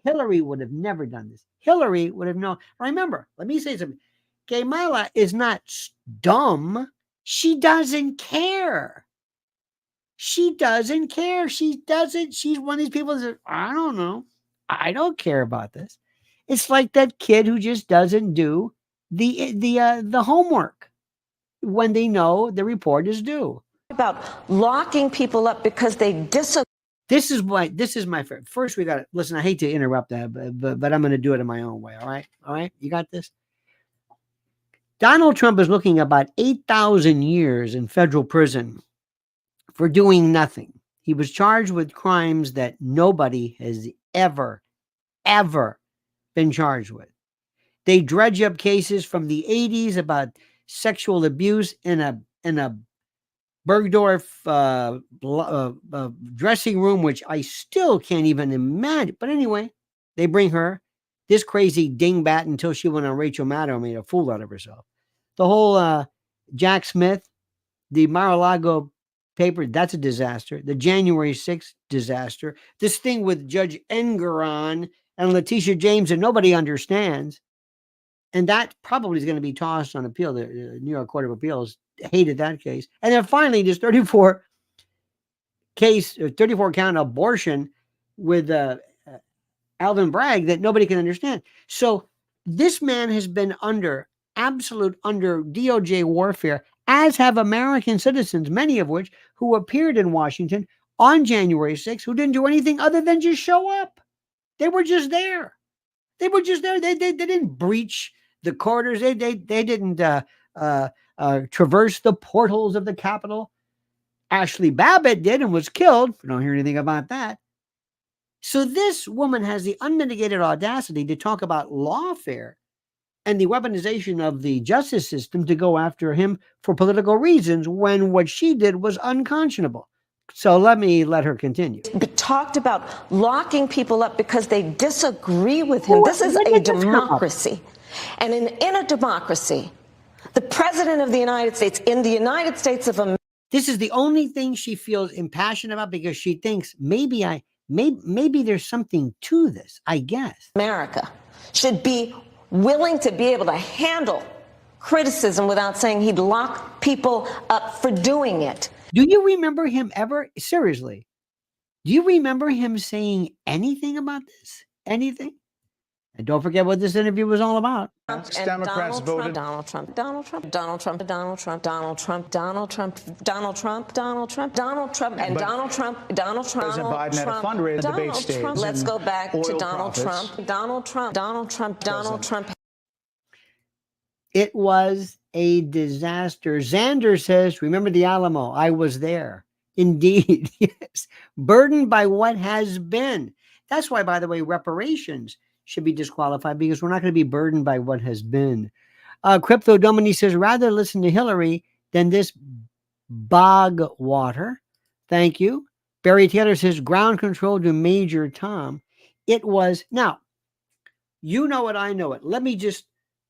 Hillary would have never done this. Hillary would have known. Remember, let me say something. Kamala is not dumb. She doesn't care. She doesn't care. She's one of these people that says, I don't know. I don't care about this. It's like that kid who just doesn't do the homework when they know the report is due. About locking people up because they disagree. This is my favorite. First, we got to listen. I hate to interrupt that, but I'm going to do it in my own way. All right. You got this. Donald Trump is looking about 8,000 years in federal prison for doing nothing. He was charged with crimes that nobody has ever been charged with. They dredge up cases from the 80s about sexual abuse in a Bergdorf dressing room, which I still can't even imagine. But anyway, they bring her, this crazy dingbat, until she went on Rachel Maddow and made a fool out of herself. The whole Jack Smith, the Mar-a-Lago paper, that's a disaster. The January 6th disaster. This thing with Judge Engeron and Letitia James that nobody understands. And that probably is going to be tossed on appeal. The New York Court of Appeals hated that case. And then finally, this 34 count abortion with Alvin Bragg that nobody can understand. So this man has been under DOJ warfare, as have American citizens, many of which who appeared in Washington on January 6th, who didn't do anything other than just show up. They were just there. They were just there. They didn't breach the corridors. They didn't traverse the portals of the Capitol. Ashley Babbitt did and was killed. We don't hear anything about that. So this woman has the unmitigated audacity to talk about lawfare and the weaponization of the justice system to go after him for political reasons when what she did was unconscionable. So let her continue. Talked about locking people up because they disagree with him. This is a democracy. And in a democracy, the president of the United States, in the United States of America. This is the only thing she feels impassioned about because she thinks maybe there's something to this, I guess. America should be willing to be able to handle criticism without saying he'd lock people up for doing it. Do you remember him ever, seriously, do you remember him saying anything about this? Anything? And don't forget what this interview was all about. Democrats voted. Donald Trump, Donald Trump, Donald Trump, Donald Trump, Donald Trump, Donald Trump, Donald Trump, Donald Trump, Donald Trump, and Donald Trump, Donald Trump. President Biden had a fundraiser debate stage. Let's go back to Donald Trump, Donald Trump, Donald Trump, Donald Trump. It was a disaster. Xander says, remember the Alamo? I was there. Indeed, yes. Burdened by what has been. That's why, by the way, reparations should be disqualified because we're not going to be burdened by what has been. Crypto Domini says, rather listen to Hillary than this bog water. Thank you. Barry Taylor says, ground control to Major Tom. It was, now, you know it, I know it. Let me just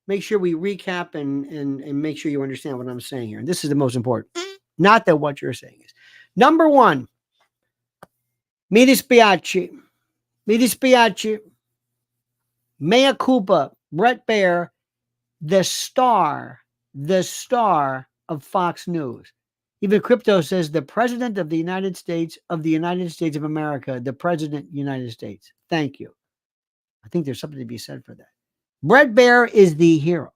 make sure we recap and make sure you understand what I'm saying here. And this is the most important. Not that what you're saying is. Number one, mi dispiace, mea culpa, Bret Baier, the star of Fox News. Even Crypto says the president of the United States of America, the president of the United States. Thank you. I think there's something to be said for that. Bret Baier is the hero.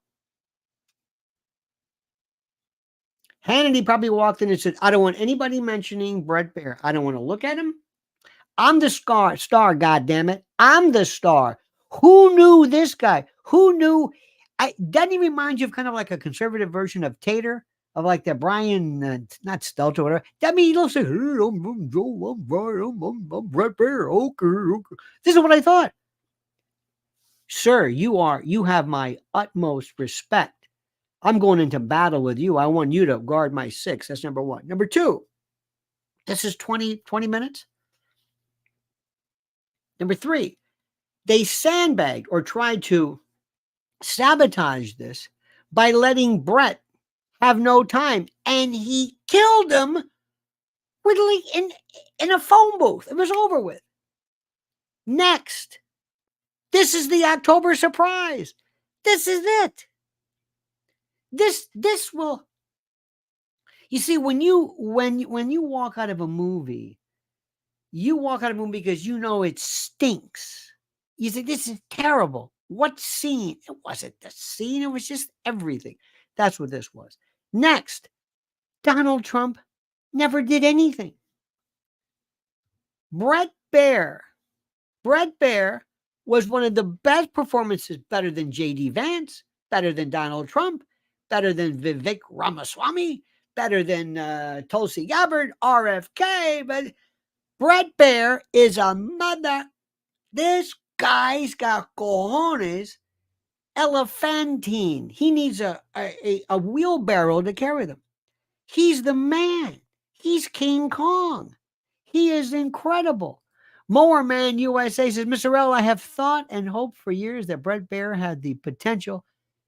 Hannity probably walked in and said, I don't want anybody mentioning Bret Baier. I don't want to look at him. I'm the star, goddammit. I'm the star. Who knew this guy? Who knew? Doesn't he remind you of kind of like a conservative version of Tater? Of like the Brian, not Stelter or whatever. That means he looks like, hey, I'm Joe, I'm Brian, I'm Bret Baier. Okay. This is what I thought. Sir, you have my utmost respect. I'm going into battle with you. I want you to guard my 6. That's number one. Number two, this is 20 minutes. Number three, they sandbagged or tried to sabotage this by letting Bret have no time. And he killed him literally in a phone booth. It was over with. Next, this is the October surprise. This is it. This will, you see, when you walk out of a movie, you walk out of a movie because you know it stinks. You say, this is terrible. What scene? It wasn't the scene. It was just everything. That's what this was. Next, Donald Trump never did anything. Bret Baier was one of the best performances, better than J.D. Vance, better than Donald Trump, better than Vivek Ramaswamy, better than Tulsi Gabbard, RFK, but Bret Baier is a mother. This guy's got cojones, elephantine. He needs a wheelbarrow to carry them. He's the man. He's King Kong. He is incredible. Mower Man USA says, Mr. L, I have thought and hoped for years that Bret Baier had the potential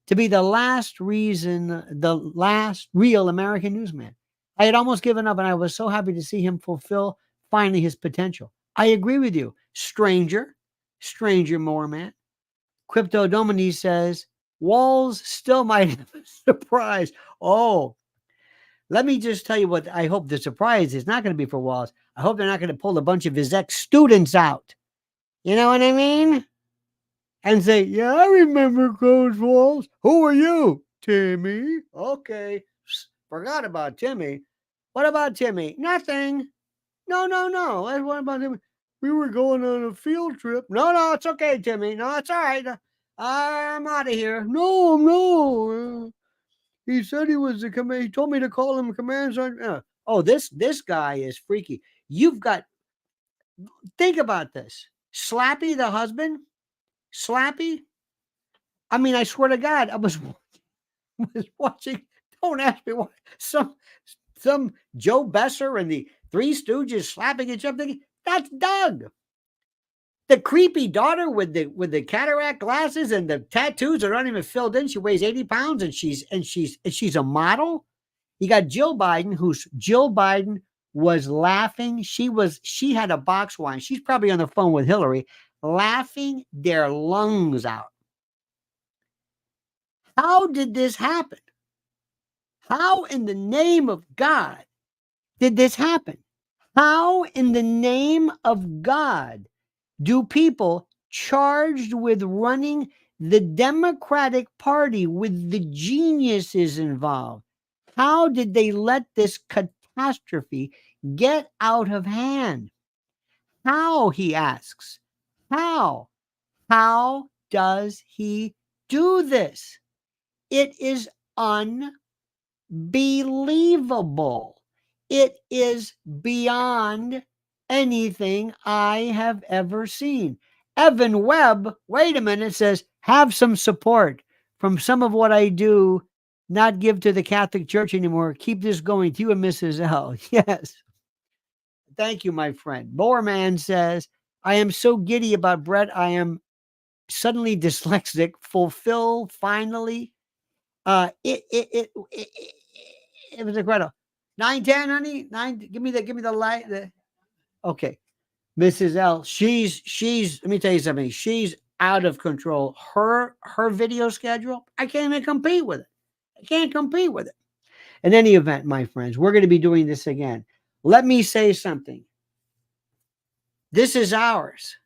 to be the last real American newsman. I had almost given up, and I was so happy to see him fulfill finally his potential. I agree with you. Stranger more man. Crypto Domini says, Walls still might have a surprise. Oh, let me just tell you what I hope the surprise is not going to be for Walls. I hope they're not going to pull a bunch of his ex-students out. You know what I mean? And say, yeah, I remember Closed Walls. Who are you? Timmy. Okay. Forgot about Timmy. What about Timmy? Nothing. No. What about Timmy? We were going on a field trip. No, it's okay, Timmy. No, it's all right. I'm out of here. No. He said he was the command. He told me to call him command sergeant. Oh, this guy is freaky. Think about this. Slappy, the husband. Slappy. I mean, I swear to God, I was watching. Don't ask me why. Some Joe Besser and the Three Stooges slapping each other. That's Doug. The creepy daughter with the cataract glasses and the tattoos that aren't even filled in. She weighs 80 pounds and she's a model. You got Jill Biden was laughing. She had a box wine. She's probably on the phone with Hillary, laughing their lungs out. How did this happen? How in the name of God did this happen? How in the name of God do people charged with running the Democratic Party with the geniuses involved, how did they let this catastrophe get out of hand? How, he asks. How? How does he do this? It is unbelievable. It is beyond anything I have ever seen. Evan Webb, wait a minute, says, have some support from some of what I do, not give to the Catholic Church anymore. Keep this going to you and Mrs. L. Yes. Thank you, my friend. Moorman says, I am so giddy about Bret. I am suddenly dyslexic. Fulfill finally. It was incredible. 9:10, honey. 9. Give me the light. Okay, Mrs. L. She's. Let me tell you something. She's out of control. Her video schedule. I can't even compete with it. I can't compete with it. In any event, my friends, we're going to be doing this again. Let me say something. This is ours.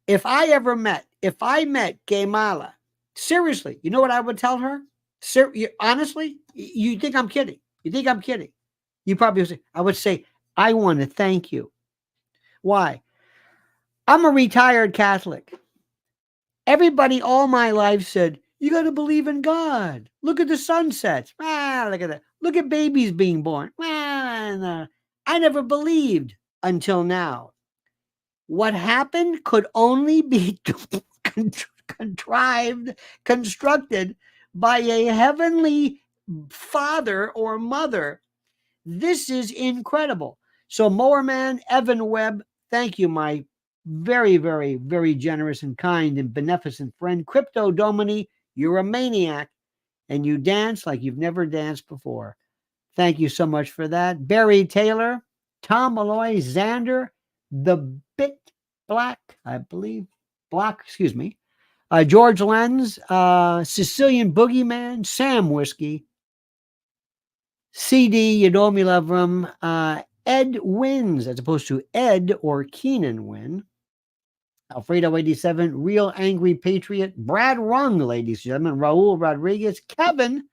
If I met Kamala, seriously, you know what I would tell her? Honestly, you think I'm kidding? You think I'm kidding? You probably would say, I would say, I want to thank you. Why? I'm a retired Catholic. Everybody all my life said, you got to believe in God. Look at the sunsets. Look at that. Look at babies being born. I never believed until now. What happened could only be constructed by a heavenly father or mother. This is incredible. So, Mowerman, Evan Webb, thank you, my very, very, very generous and kind and beneficent friend. Crypto Domini, you're a maniac, and you dance like you've never danced before. Thank you so much for that. Barry Taylor, Tom Malloy, Xander, the Bit Black, I believe, George Lenz, Sicilian Boogeyman, Sam Whiskey, CD, you know me, love him, Ed Wins, as opposed to Ed or Keenan Win, Alfredo 87, Real Angry Patriot, Brad Rung, ladies and gentlemen, Raul Rodriguez, Kevin,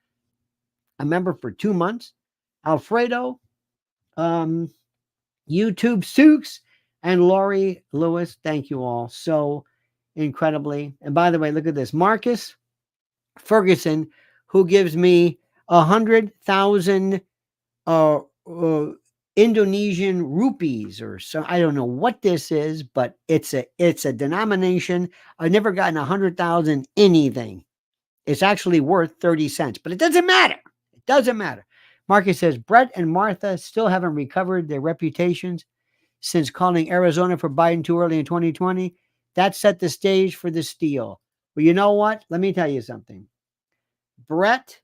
a member for 2 months, Alfredo, YouTube Sukes, and Laurie Lewis. Thank you all so incredibly. And by the way, look at this. Marcus Ferguson, who gives me 100,000 Indonesian rupees or so. I don't know what this is, but it's a denomination. I've never gotten 100,000 anything. It's actually worth 30 cents, but it doesn't matter. It doesn't matter. Marcus says, Bret and Martha still haven't recovered their reputations since calling Arizona for Biden too early in 2020. That set the stage for the steal. Well, you know what? Let me tell you something. Bret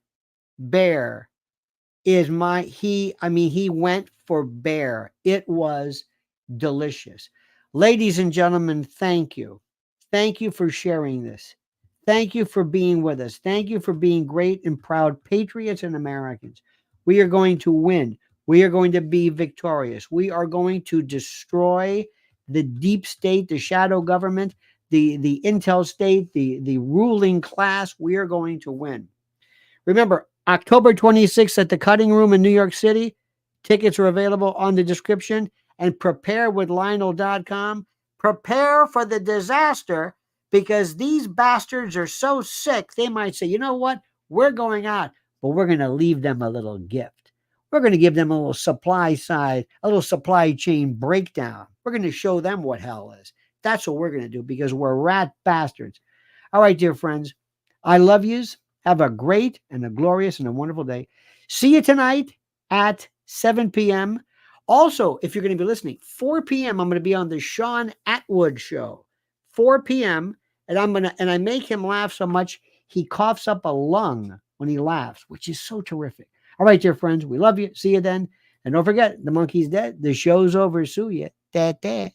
Baier is he went for Baier. It was delicious. Ladies and gentlemen, thank you. Thank you for sharing this. Thank you for being with us. Thank you for being great and proud patriots and Americans. We are going to win. We are going to be victorious. We are going to destroy the deep state, the shadow government, the intel state, the ruling class. We are going to win. Remember, October 26th at the Cutting Room in New York City. Tickets are available on the description. And preparewithlionel.com. Prepare for the disaster, because these bastards are so sick, they might say, you know what? We're going out, but we're going to leave them a little gift. We're going to give them a little supply chain breakdown. We're going to show them what hell is. That's what we're going to do, because we're rat bastards. All right, dear friends, I love yous. Have a great and a glorious and a wonderful day. See you tonight at 7 p.m. Also, if you're going to be listening, 4 p.m., I'm going to be on the Sean Atwood show. 4 p.m., and I make him laugh so much he coughs up a lung when he laughs, which is so terrific. All right, dear friends, we love you. See you then. And don't forget, the monkey's dead. The show's over. Sue ya. Da, da.